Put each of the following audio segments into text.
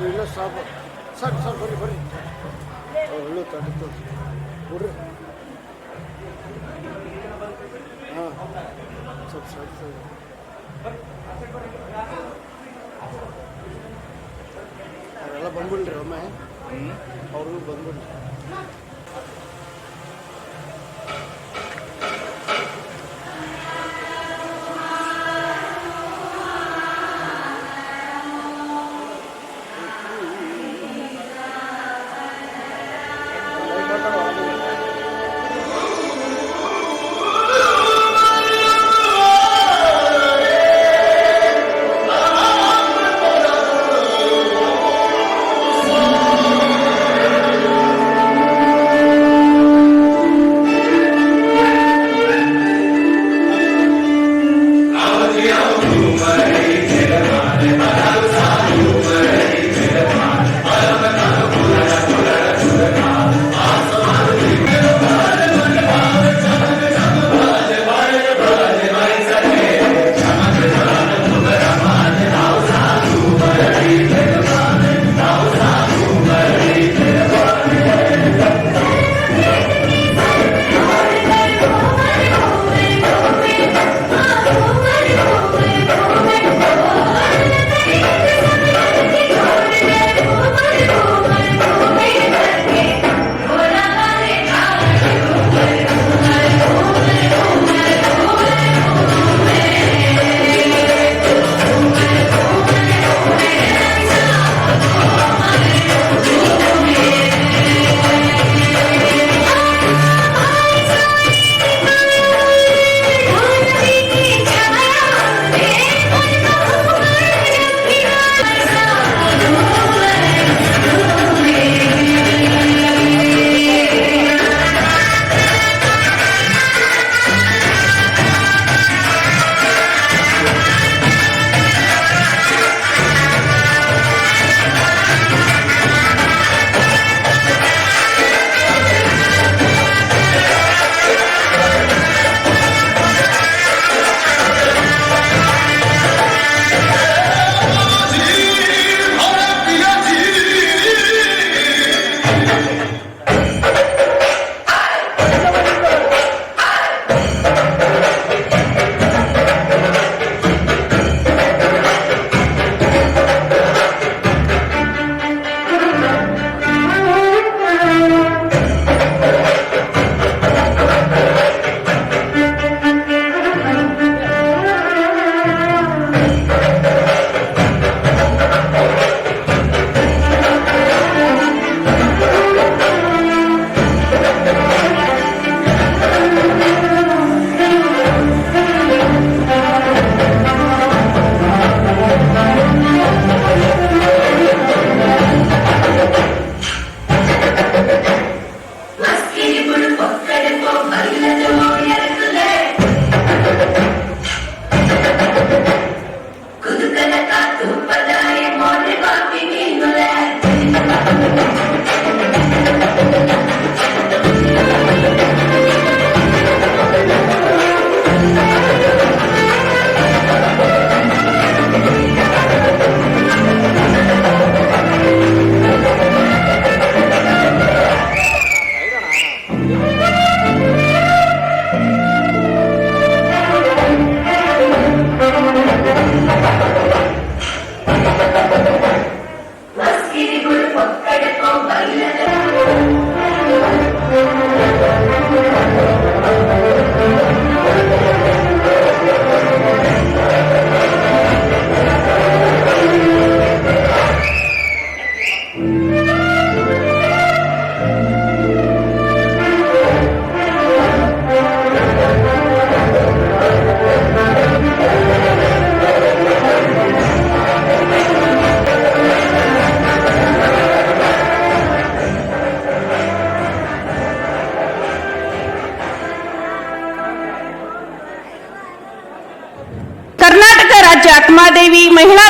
ಇಲ್ಲ ಸಾಕು ಸಾಕು ಸಾಕು ಬರ್ರಿ ಬರ್ರಿ ಒಳ್ಳೆ ತಡಿತು ಬಿಡ್ರಿ ಹಾಂ ಸ್ವಲ್ಪ ಸಾಕು ಅವರೆಲ್ಲ ಬಂದ್ಬಿಡ್ರಿ ಒಮ್ಮೆ ಅವ್ರಿಗೂ ಬಂದ್ಬಿಡ್ರಿ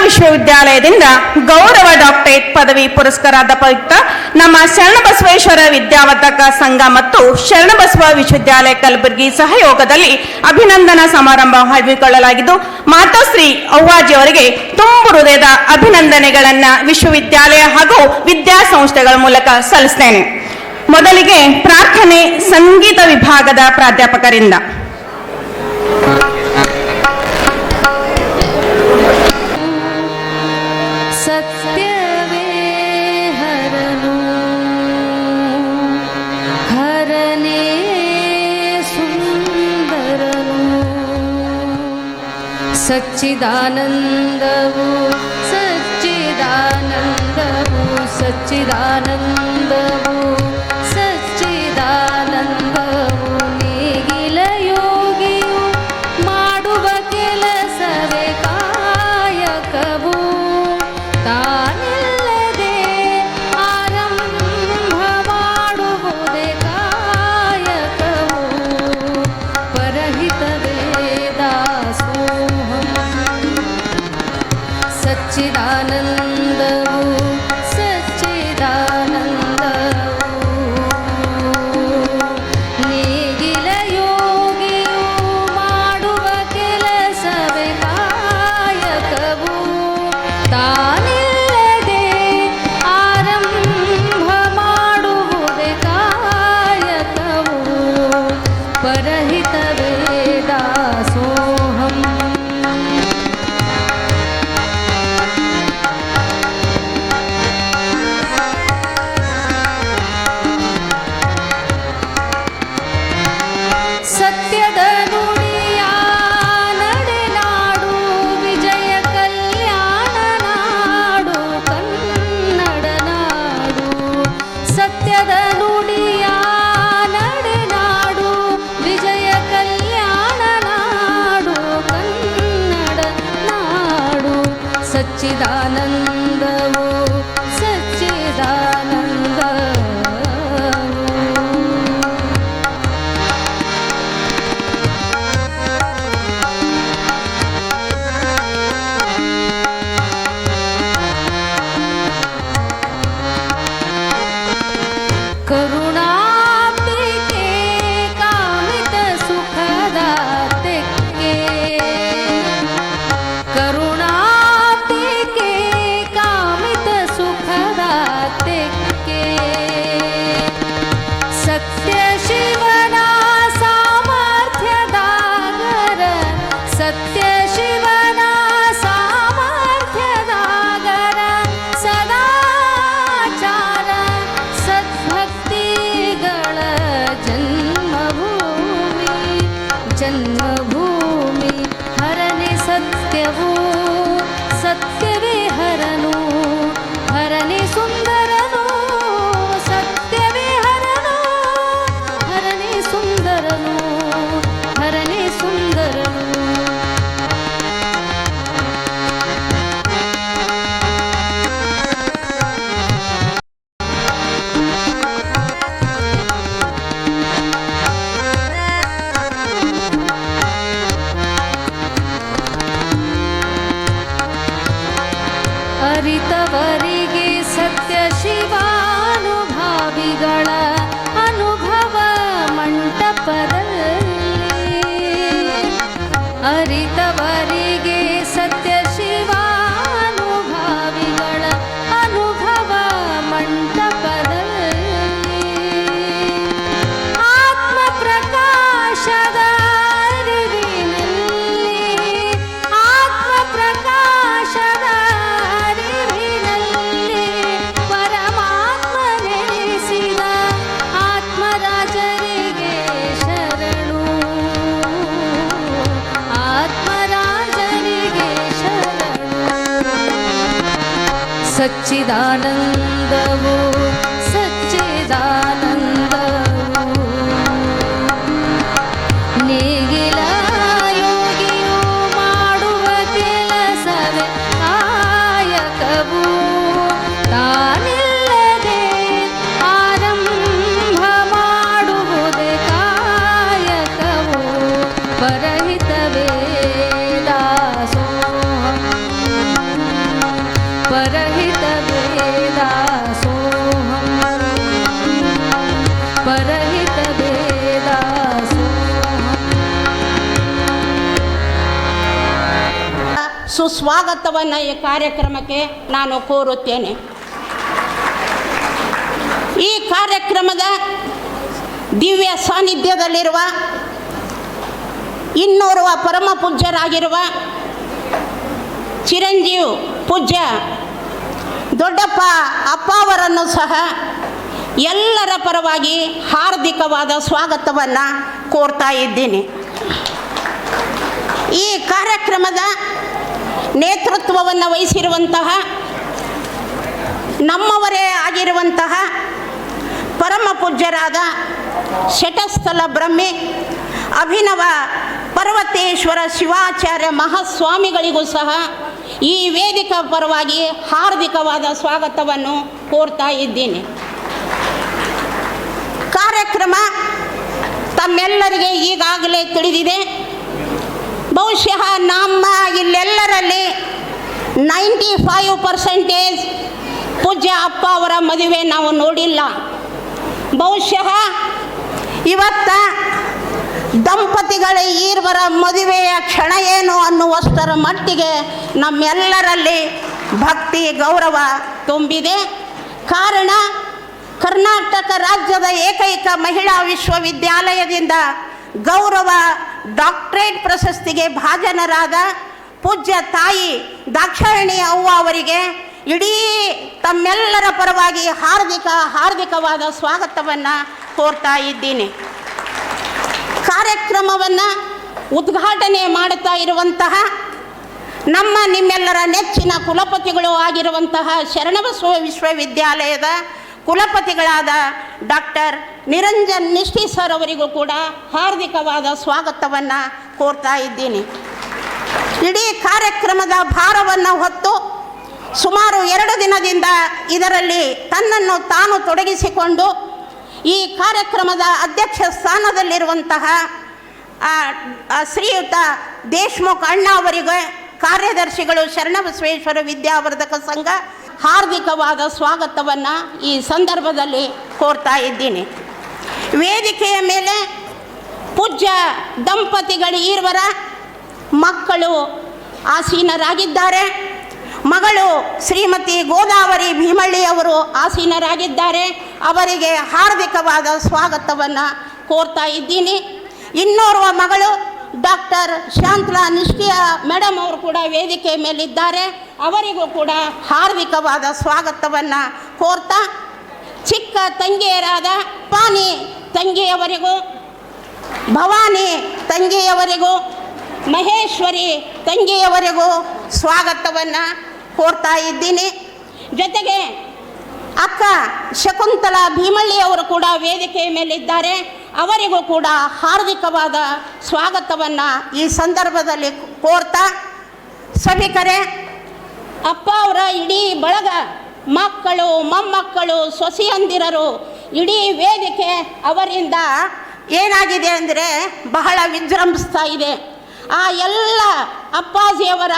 ವಿಶ್ವವಿದ್ಯಾಲಯದಿಂದ ಗೌರವ ಡಾಕ್ಟರೇಟ್ ಪದವಿ ಪುರಸ್ಕಾರದ ಪ್ರಯುಕ್ತ ನಮ್ಮ ಶರಣಬಸವೇಶ್ವರ ವಿದ್ಯಾವರ್ಧಕ ಸಂಘ ಮತ್ತು ಶರಣಬಸವ ವಿಶ್ವವಿದ್ಯಾಲಯ ಕಲಬುರಗಿ ಸಹಯೋಗದಲ್ಲಿ ಅಭಿನಂದನಾ ಸಮಾರಂಭ ಹಮ್ಮಿಕೊಳ್ಳಲಾಗಿದ್ದು, ಮಾತೋಶ್ರೀ ಅವ್ವಾಜಿ ಅವರಿಗೆ ತುಂಬು ಹೃದಯದ ಅಭಿನಂದನೆಗಳನ್ನು ವಿಶ್ವವಿದ್ಯಾಲಯ ಹಾಗೂ ವಿದ್ಯಾಸಂಸ್ಥೆಗಳ ಮೂಲಕ ಸಲ್ಲಿಸುತ್ತೇನೆ. ಮೊದಲಿಗೆ ಪ್ರಾರ್ಥನೆ ಸಂಗೀತ ವಿಭಾಗದ ಪ್ರಾಧ್ಯಾಪಕರಿಂದ. ಸಚ್ಚಿದಾನಂದವು ಸಚ್ಚಿದಾನಂದವು ಸಚ್ಚಿದಾನಂದವು ಸಚ್ಚಿದಾನಂದವು ನೇಗಿಲ ಯೋಗಿಯು ಮಾಡುವ ಕೆಲಸವೇ ಕಾಯಕವು ತಾನಿಲ್ಲದೆ ಆರಂಭ ಮಾಡುವುದೇ ಕಾಯಕವು ಪರಹಿತವೇ ದಾಸೋಹಂ ಸಚ್ಚಿದಾನಂದವು ಸಚ್ಚಿದಾನಂದವು ನೇಗಿಲ ಯೋಗಿಯು ಮಾಡುವ ಕೆಲಸವೇ ಕಾಯಕವು ತಾನಿಲ್ಲದೆ ಆರಂಭ ಮಾಡುವುದೇ ಕಾಯಕವು ಪರಹಿತವೇ ದಾಸೋಹಂ ಸತ್ಯದ ನುಡಿಯ ನಡೆನಾಡು ವಿಜಯ ಕಲ್ಯಾಣ ನಾಡು ಕನ್ನಡ ನಾಡು ಸತ್ಯದ ನುಡಿಯ ನಡೆನಾಡು ವಿಜಯ ಕಲ್ಯಾಣ ನಾಡು ಕನ್ನಡ ನಾಡು ಸಚ್ಚಿದಾನಂದವು ಸಚ್ಚಿದಾನಂದವು ಕರುಣಾಬ್ಧಿಗೆ ಕಾಮಿತ ಸುಖದ ತೆಕ್ಕೆ ಕರುಣಾಬ್ಧಿಗೆ ಕಾಮಿತ ಸುಖದ ತೆಕ್ಕೆ ಸತ್ಯ ಶಿವನ ಸಾಮರ್ಥ್ಯದಾಗರ ಸತ್ಯ ಶಿವನ ಸಾಮರ್ಥ್ಯದಾಗರ ಸದಾಚಾರ ಸದ್ಭಕ್ತಿಗಳ ಜನ್ಮಭೂಮಿ ಜನ್ಮಭೂಮಿ ಹರನೆ ಸತ್ಯವು ಸತ್ಯವೇ ಹರನು ಹರನೆ ಸುಂದರನು ಸತ್ಯವೇ ಹರನು ಹರನೆ ಸುಂದರನು ಹರನೆ ಸುಂದರನು ಅರಿತವರಿಗೆ ಸತ್ಯ ಶಿವಾನುಭಾವಿಗಳ ಅನುಭವ ಮಂಟಪದಲ್ಲಿ ಅರಿತವರಿಗೆ ಸತ್ಯ ಶಿವಾನುಭಾವಿಗಳ ಅನುಭವ ಮಂಟಪದಲ್ಲಿ ಆತ್ಮ ಪ್ರಕಾಶದ ಅರಿವಿನಲ್ಲಿ ಆತ್ಮ ಪ್ರಕಾಶದ ಅರಿವಿನಲ್ಲಿ ಪರಮಾತ್ಮ ನೆಲೆಸಿದ ಆತ್ಮರಾಜರಿಗೆ ಶರಣು ಆತ್ಮರಾಜರಿಗೆ ಶರಣು ಸಚ್ಚಿದಾನಂದವು ಸಚ್ಚಿದಾನಂದವು ನೇಗಿಲ ಯೋಗಿಯು ಮಾಡುವ ಕೆಲಸವೇ ಕಾಯಕವು ತಾನಿಲ್ಲದೆ ಆರಂಭ ಮಾಡುವುದೇ ಕಾಯಕವು ಪರಹಿತವೇ ದಾಸೋಹಂ परहित वेदा सोहम परहित वेदा ಸುಸ್ವಾಗತವನ್ನು ಈ ಕಾರ್ಯಕ್ರಮಕ್ಕೆ ನಾನು ಕೋರುತ್ತೇನೆ. ಈ ಕಾರ್ಯಕ್ರಮದ ದಿವ್ಯ ಸಾನ್ನಿಧ್ಯದಲ್ಲಿರುವ ಇನ್ನೋರ್ವ ಪರಮ ಪೂಜ್ಯರಾಗಿರುವ ಚಿರಂಜೀವಿ ಪೂಜ್ಯ ದೊಡ್ಡಪ್ಪ ಅಪ್ಪ ಅವರನ್ನು ಸಹ ಎಲ್ಲರ ಪರವಾಗಿ ಹಾರ್ದಿಕವಾದ ಸ್ವಾಗತವನ್ನು ಕೋರ್ತಾ ಇದ್ದೀನಿ. ಈ ಕಾರ್ಯಕ್ರಮದ ನೇತೃತ್ವವನ್ನು ವಹಿಸಿರುವಂತಹ ನಮ್ಮವರೇ ಆಗಿರುವಂತಹ ಪರಮ ಪೂಜ್ಯರಾದ ಶಟಸ್ಥಲ ಬ್ರಹ್ಮಿ ಅಭಿನವ ಪರ್ವತೇಶ್ವರ ಶಿವಾಚಾರ್ಯ ಮಹಾಸ್ವಾಮಿಗಳಿಗೂ ಸಹ ಈ ವೇದಿಕಾ ಪರವಾಗಿ ಹಾರ್ದಿಕವಾದ ಸ್ವಾಗತವನ್ನು ಕೋರ್ತಾ ಇದ್ದೀನಿ. ಕಾರ್ಯಕ್ರಮ ತಮ್ಮೆಲ್ಲರಿಗೆ ಈಗಾಗಲೇ ತಿಳಿದಿದೆ. ಬಹುಶಃ ನಮ್ಮ ಇಲ್ಲೆಲ್ಲರಲ್ಲಿ 95% ಪೂಜ್ಯ ಅಪ್ಪ ಅವರ ಮದುವೆ ನಾವು ನೋಡಿಲ್ಲ. ಬಹುಶಃ ಇವತ್ತ ದಂಪತಿಗಳ ಈರ್ವರ ಮದುವೆಯ ಕ್ಷಣ ಏನು ಅನ್ನುವಷ್ಟರ ಮಟ್ಟಿಗೆ ನಮ್ಮೆಲ್ಲರಲ್ಲಿ ಭಕ್ತಿ ಗೌರವ ತುಂಬಿದೆ. ಕಾರಣ ಕರ್ನಾಟಕ ರಾಜ್ಯದ ಏಕೈಕ ಮಹಿಳಾ ವಿಶ್ವವಿದ್ಯಾಲಯದಿಂದ ಗೌರವ ಡಾಕ್ಟರೇಟ್ ಪ್ರಶಸ್ತಿಗೆ ಭಾಜನರಾದ ಪೂಜ್ಯ ತಾಯಿ ದಾಕ್ಷಾಯಿಣಿ ಅವ್ವ ಅವರಿಗೆ ಇಡೀ ತಮ್ಮೆಲ್ಲರ ಪರವಾಗಿ ಹಾರ್ದಿಕವಾದ ಸ್ವಾಗತವನ್ನು ಕೋರ್ತಾ ಇದ್ದೀನಿ. ಕಾರ್ಯಕ್ರಮವನ್ನು ಉದ್ಘಾಟನೆ ಮಾಡುತ್ತಾ ಇರುವಂತಹ ನಮ್ಮ ನಿಮ್ಮೆಲ್ಲರ ನೆಚ್ಚಿನ ಕುಲಪತಿಗಳು ಆಗಿರುವಂತಹ ಶರಣಬಸವ ವಿಶ್ವವಿದ್ಯಾಲಯದ ಕುಲಪತಿಗಳಾದ ಡಾಕ್ಟರ್ ನಿರಂಜನ್ ನಿಷ್ಠಿ ಸರ್ ಅವರಿಗೂ ಕೂಡ ಹಾರ್ದಿಕವಾದ ಸ್ವಾಗತವನ್ನು ಕೋರ್ತಾ ಇದ್ದೀನಿ. ಇಡೀ ಕಾರ್ಯಕ್ರಮದ ಭಾರವನ್ನು ಹೊತ್ತು ಸುಮಾರು 2 ದಿನದಿಂದ ಇದರಲ್ಲಿ ತನ್ನನ್ನು ತಾನು ತೊಡಗಿಸಿಕೊಂಡು ಈ ಕಾರ್ಯಕ್ರಮದ ಅಧ್ಯಕ್ಷ ಸ್ಥಾನದಲ್ಲಿರುವಂತಹ ಶ್ರೀಯುತ ದೇಶಮುಖ್ ಅಣ್ಣ ಅವರಿಗೆ ಕಾರ್ಯದರ್ಶಿಗಳು ಶರಣಬಸವೇಶ್ವರ ವಿದ್ಯಾವರ್ಧಕ ಸಂಘ ಹಾರ್ದಿಕವಾದ ಸ್ವಾಗತವನ್ನು ಈ ಸಂದರ್ಭದಲ್ಲಿ ಕೋರ್ತಾ ಇದ್ದೀನಿ. ವೇದಿಕೆಯ ಮೇಲೆ ಪೂಜ್ಯ ದಂಪತಿಗಳು ಈರ್ವರ ಮಕ್ಕಳು ಆಸೀನರಾಗಿದ್ದಾರೆ. ಮಗಳು ಶ್ರೀಮತಿ ಗೋದಾವರಿ ಭೀಮಳ್ಳಿ ಅವರು ಆಸೀನರಾಗಿದ್ದಾರೆ. ಅವರಿಗೆ ಹಾರ್ದಿಕವಾದ ಸ್ವಾಗತವನ್ನು ಕೋರ್ತಾ ಇದ್ದೀನಿ. ಇನ್ನೋರ್ವ ಮಗಳು ಡಾಕ್ಟರ್ ಶಾಂತಲಾ ನಿಷ್ಠಿಯ ಮೇಡಮ್ ಅವರು ಕೂಡ ವೇದಿಕೆ ಮೇಲಿದ್ದಾರೆ. ಅವರಿಗೂ ಕೂಡ ಹಾರ್ದಿಕವಾದ ಸ್ವಾಗತವನ್ನು ಕೋರ್ತಾ ಚಿಕ್ಕ ತಂಗಿಯರಾದ ಪಾನಿ ತಂಗಿಯವರಿಗೂ, ಭವಾನಿ ತಂಗಿಯವರಿಗೂ, ಮಹೇಶ್ವರಿ ತಂಗಿಯವರಿಗೂ ಸ್ವಾಗತವನ್ನು ಕೋರ್ತಾ ಇದ್ದೀನಿ. ಜೊತೆಗೆ ಅಕ್ಕ ಶಕುಂತಲಾ ಭೀಮಳ್ಳಿ ಅವರು ಕೂಡ ವೇದಿಕೆಯ ಮೇಲಿದ್ದಾರೆ. ಅವರಿಗೂ ಕೂಡ ಹಾರ್ದಿಕವಾದ ಸ್ವಾಗತವನ್ನು ಈ ಸಂದರ್ಭದಲ್ಲಿ ಕೋರ್ತಾ ಸಭಿಕರೇ, ಅಪ್ಪ ಅವರ ಇಡೀ ಬಳಗ, ಮಕ್ಕಳು, ಮೊಮ್ಮಕ್ಕಳು, ಸೊಸೆಯಂದಿರರು, ಇಡೀ ವೇದಿಕೆ ಅವರಿಂದ ಏನಾಗಿದೆ ಅಂದರೆ ಬಹಳ ವಿಜೃಂಭಿಸ್ತಾ ಇದೆ. ಆ ಎಲ್ಲ ಅಪ್ಪಾಜಿಯವರ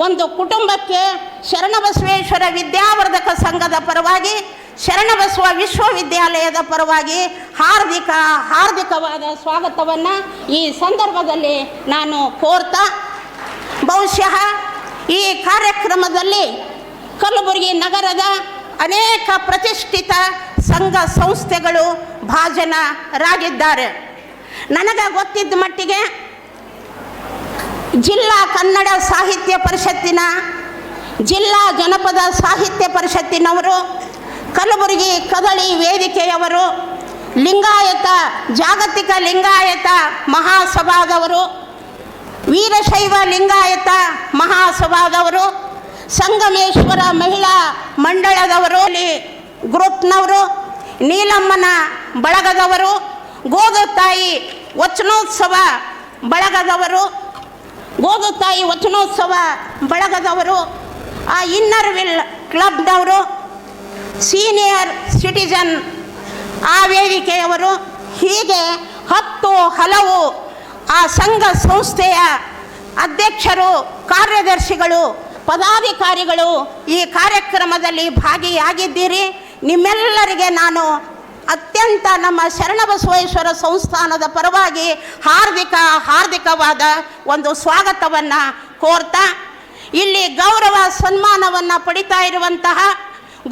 ಒಂದು ಕುಟುಂಬಕ್ಕೆ ಶರಣಬಸವೇಶ್ವರ ವಿದ್ಯಾವರ್ಧಕ ಸಂಘದ ಪರವಾಗಿ, ಶರಣಬಸವ ವಿಶ್ವವಿದ್ಯಾಲಯದ ಪರವಾಗಿ ಹಾರ್ದಿಕವಾದ ಸ್ವಾಗತವನ್ನು ಈ ಸಂದರ್ಭದಲ್ಲಿ ನಾನು ಕೋರ್ತಾ, ಬಹುಶಃ ಈ ಕಾರ್ಯಕ್ರಮದಲ್ಲಿ ಕಲಬುರಗಿ ನಗರದ ಅನೇಕ ಪ್ರತಿಷ್ಠಿತ ಸಂಘ ಸಂಸ್ಥೆಗಳು ಭಾಜನರಾಗಿದ್ದಾರೆ. ನನಗೆ ಗೊತ್ತಿದ್ದ ಮಟ್ಟಿಗೆ ಜಿಲ್ಲಾ ಕನ್ನಡ ಸಾಹಿತ್ಯ ಪರಿಷತ್ತಿನ, ಜಿಲ್ಲಾ ಜನಪದ ಸಾಹಿತ್ಯ ಪರಿಷತ್ತಿನವರು, ಕಲಬುರಗಿ ಕದಳಿ ವೇದಿಕೆಯವರು, ಲಿಂಗಾಯತ ಜಾಗತಿಕ ಲಿಂಗಾಯತ ಮಹಾಸಭಾದವರು, ವೀರಶೈವ ಲಿಂಗಾಯತ ಮಹಾಸಭಾದವರು, ಸಂಗಮೇಶ್ವರ ಮಹಿಳಾ ಮಂಡಳದವರು, ಗ್ರೂಪ್ನವರು, ನೀಲಮ್ಮನ ಬಳಗದವರು, ಗೋದುತಾಯಿ ವಚನೋತ್ಸವ ಬಳಗದವರು, ಗೋದುತಾಯಿ ವಚನೋತ್ಸವ ಬಳಗದವರು, ಆ ಇನ್ನರ್ ವಿಲ್ ಕ್ಲಬ್ನವರು, ಸೀನಿಯರ್ ಸಿಟಿಜನ್ ಆ ವೇದಿಕೆಯವರು, ಹೀಗೆ ಹಲವು ಆ ಸಂಘ ಸಂಸ್ಥೆಯ ಅಧ್ಯಕ್ಷರು, ಕಾರ್ಯದರ್ಶಿಗಳು, ಪದಾಧಿಕಾರಿಗಳು ಈ ಕಾರ್ಯಕ್ರಮದಲ್ಲಿ ಭಾಗಿಯಾಗಿದ್ದೀರಿ. ನಿಮ್ಮೆಲ್ಲರಿಗೆ ನಾನು ಅತ್ಯಂತ ನಮ್ಮ ಶರಣಬಸವೇಶ್ವರ ಸಂಸ್ಥಾನದ ಪರವಾಗಿ ಹಾರ್ದಿಕವಾದ ಒಂದು ಸ್ವಾಗತವನ್ನು ಕೋರ್ತಾ, ಇಲ್ಲಿ ಗೌರವ ಸನ್ಮಾನವನ್ನು ಪಡಿತಾ ಇರುವಂತಹ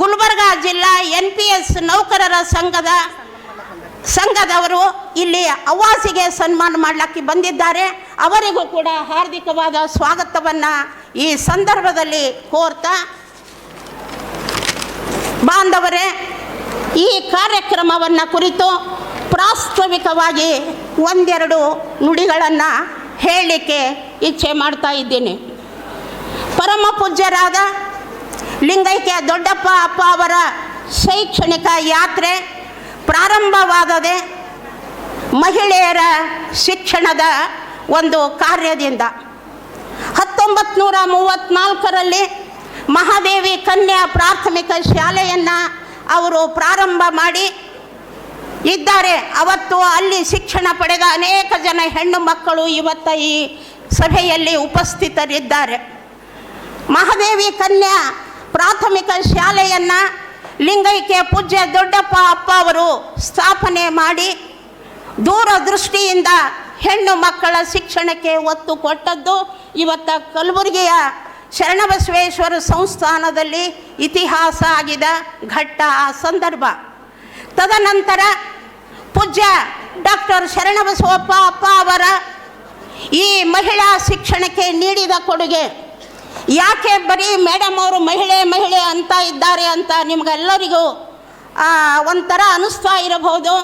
ಗುಲ್ಬರ್ಗ ಜಿಲ್ಲಾ NPS ನೌಕರರ ಸಂಘದವರು ಇಲ್ಲಿ ಅವಾಸಿಗೆ ಸನ್ಮಾನ ಮಾಡಲಿಕ್ಕೆ ಬಂದಿದ್ದಾರೆ. ಅವರಿಗೂ ಕೂಡ ಹಾರ್ದಿಕವಾದ ಸ್ವಾಗತವನ್ನು ಈ ಸಂದರ್ಭದಲ್ಲಿ ಕೋರ್ತಾ, ಬಾಂಧವರೇ, ಈ ಕಾರ್ಯಕ್ರಮವನ್ನು ಕುರಿತು ಪ್ರಾಸ್ತಾವಿಕವಾಗಿ ಒಂದೆರಡು ನುಡಿಗಳನ್ನು ಹೇಳಲಿಕ್ಕೆ ಇಚ್ಛೆ ಮಾಡ್ತಾ ಇದ್ದೀನಿ. ಪರಮ ಪೂಜ್ಯರಾದ ಲಿಂಗೈಕ್ಯ ದೊಡ್ಡಪ್ಪ ಅಪ್ಪ ಅವರ ಶೈಕ್ಷಣಿಕ ಯಾತ್ರೆ ಪ್ರಾರಂಭವಾದದೆ ಮಹಿಳೆಯರ ಶಿಕ್ಷಣದ ಒಂದು ಕಾರ್ಯದಿಂದ. 1934ರಲ್ಲಿ ಮಹಾದೇವಿ ಕನ್ಯಾ ಪ್ರಾಥಮಿಕ ಶಾಲೆಯನ್ನು ಅವರು ಪ್ರಾರಂಭ ಮಾಡಿ ಇದ್ದಾರೆ. ಅವತ್ತು ಅಲ್ಲಿ ಶಿಕ್ಷಣ ಪಡೆದ ಅನೇಕ ಜನ ಹೆಣ್ಣು ಮಕ್ಕಳು ಇವತ್ತು ಈ ಸಭೆಯಲ್ಲಿ ಉಪಸ್ಥಿತರಿದ್ದಾರೆ. ಮಹಾದೇವಿ ಕನ್ಯಾ ಪ್ರಾಥಮಿಕ ಶಾಲೆಯನ್ನು ಲಿಂಗೈಕ್ಯ ಪೂಜ್ಯ ದೊಡ್ಡಪ್ಪ ಅಪ್ಪ ಅವರು ಸ್ಥಾಪನೆ ಮಾಡಿ ದೂರದೃಷ್ಟಿಯಿಂದ ಹೆಣ್ಣು ಮಕ್ಕಳ ಶಿಕ್ಷಣಕ್ಕೆ ಒತ್ತು ಕೊಟ್ಟದ್ದು ಇವತ್ತು ಕಲಬುರಗಿಯ ಶರಣಬಸವೇಶ್ವರ ಸಂಸ್ಥಾನದಲ್ಲಿ ಇತಿಹಾಸ ಆಗಿದ ಘಟ್ಟ ಆ ಸಂದರ್ಭ. ತದನಂತರ ಪೂಜ್ಯ ಡಾಕ್ಟರ್ ಶರಣಬಸವಪ್ಪ ಅಪ್ಪ ಅವರ ಈ ಮಹಿಳಾ ಶಿಕ್ಷಣಕ್ಕೆ ನೀಡಿದ ಕೊಡುಗೆ, ಯಾಕೆ ಬರೀ ಮೇಡಮ್ ಅವರು ಮಹಿಳೆ ಅಂತ ಇದ್ದಾರೆ ಅಂತ ನಿಮಗೆಲ್ಲರಿಗೂ ಒಂಥರ ಅನ್ನಿಸ್ತಾ ಇರಬಹುದು.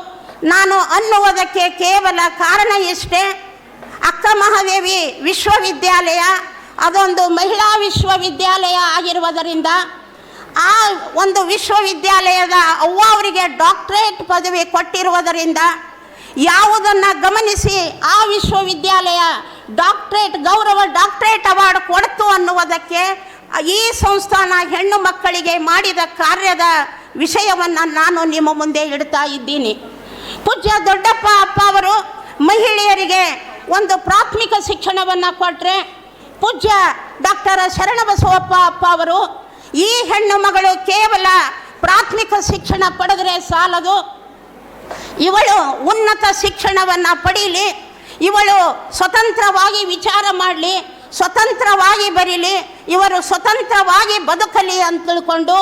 ನಾನು ಅನ್ನುವುದಕ್ಕೆ ಕೇವಲ ಕಾರಣ ಇಷ್ಟೇ, ಅಕ್ಕ ಮಹಾದೇವಿ ವಿಶ್ವವಿದ್ಯಾಲಯ ಅದೊಂದು ಮಹಿಳಾ ವಿಶ್ವವಿದ್ಯಾಲಯ ಆಗಿರುವುದರಿಂದ ಆ ಒಂದು ವಿಶ್ವವಿದ್ಯಾಲಯದ ಅವ್ವ ಅವರಿಗೆ ಡಾಕ್ಟರೇಟ್ ಪದವಿ ಕೊಟ್ಟಿರುವುದರಿಂದ ಯಾವುದನ್ನು ಗಮನಿಸಿ ಆ ವಿಶ್ವವಿದ್ಯಾಲಯ ಗೌರವ ಡಾಕ್ಟರೇಟ್ ಅವಾರ್ಡ್ ಕೊಡ್ತು ಅನ್ನುವುದಕ್ಕೆ ಈ ಸಂಸ್ಥಾನ ಹೆಣ್ಣು ಮಕ್ಕಳಿಗೆ ಮಾಡಿದ ಕಾರ್ಯದ ವಿಷಯವನ್ನು ನಾನು ನಿಮ್ಮ ಮುಂದೆ ಇಡ್ತಾ ಇದ್ದೀನಿ. ಪೂಜ್ಯ ದೊಡ್ಡಪ್ಪ ಅಪ್ಪ ಅವರು ಮಹಿಳೆಯರಿಗೆ ಒಂದು ಪ್ರಾಥಮಿಕ ಶಿಕ್ಷಣವನ್ನು ಕೊಟ್ಟರೆ, ಪೂಜ್ಯ ಡಾಕ್ಟರ್ ಶರಣಬಸವಪ್ಪ ಅಪ್ಪ ಅವರು ಈ ಹೆಣ್ಣು ಮಗಳು ಕೇವಲ ಪ್ರಾಥಮಿಕ ಶಿಕ್ಷಣ ಪಡೆದರೆ ಸಾಲದು, ಇವಳು ಉನ್ನತ ಶಿಕ್ಷಣವನ್ನು ಪಡೀಲಿ, ಇವಳು ಸ್ವತಂತ್ರವಾಗಿ ವಿಚಾರ ಮಾಡಲಿ, ಸ್ವತಂತ್ರವಾಗಿ ಬರೀಲಿ, ಇವರು ಸ್ವತಂತ್ರವಾಗಿ ಬದುಕಲಿ ಅಂತ ತಿಳ್ಕೊಂಡು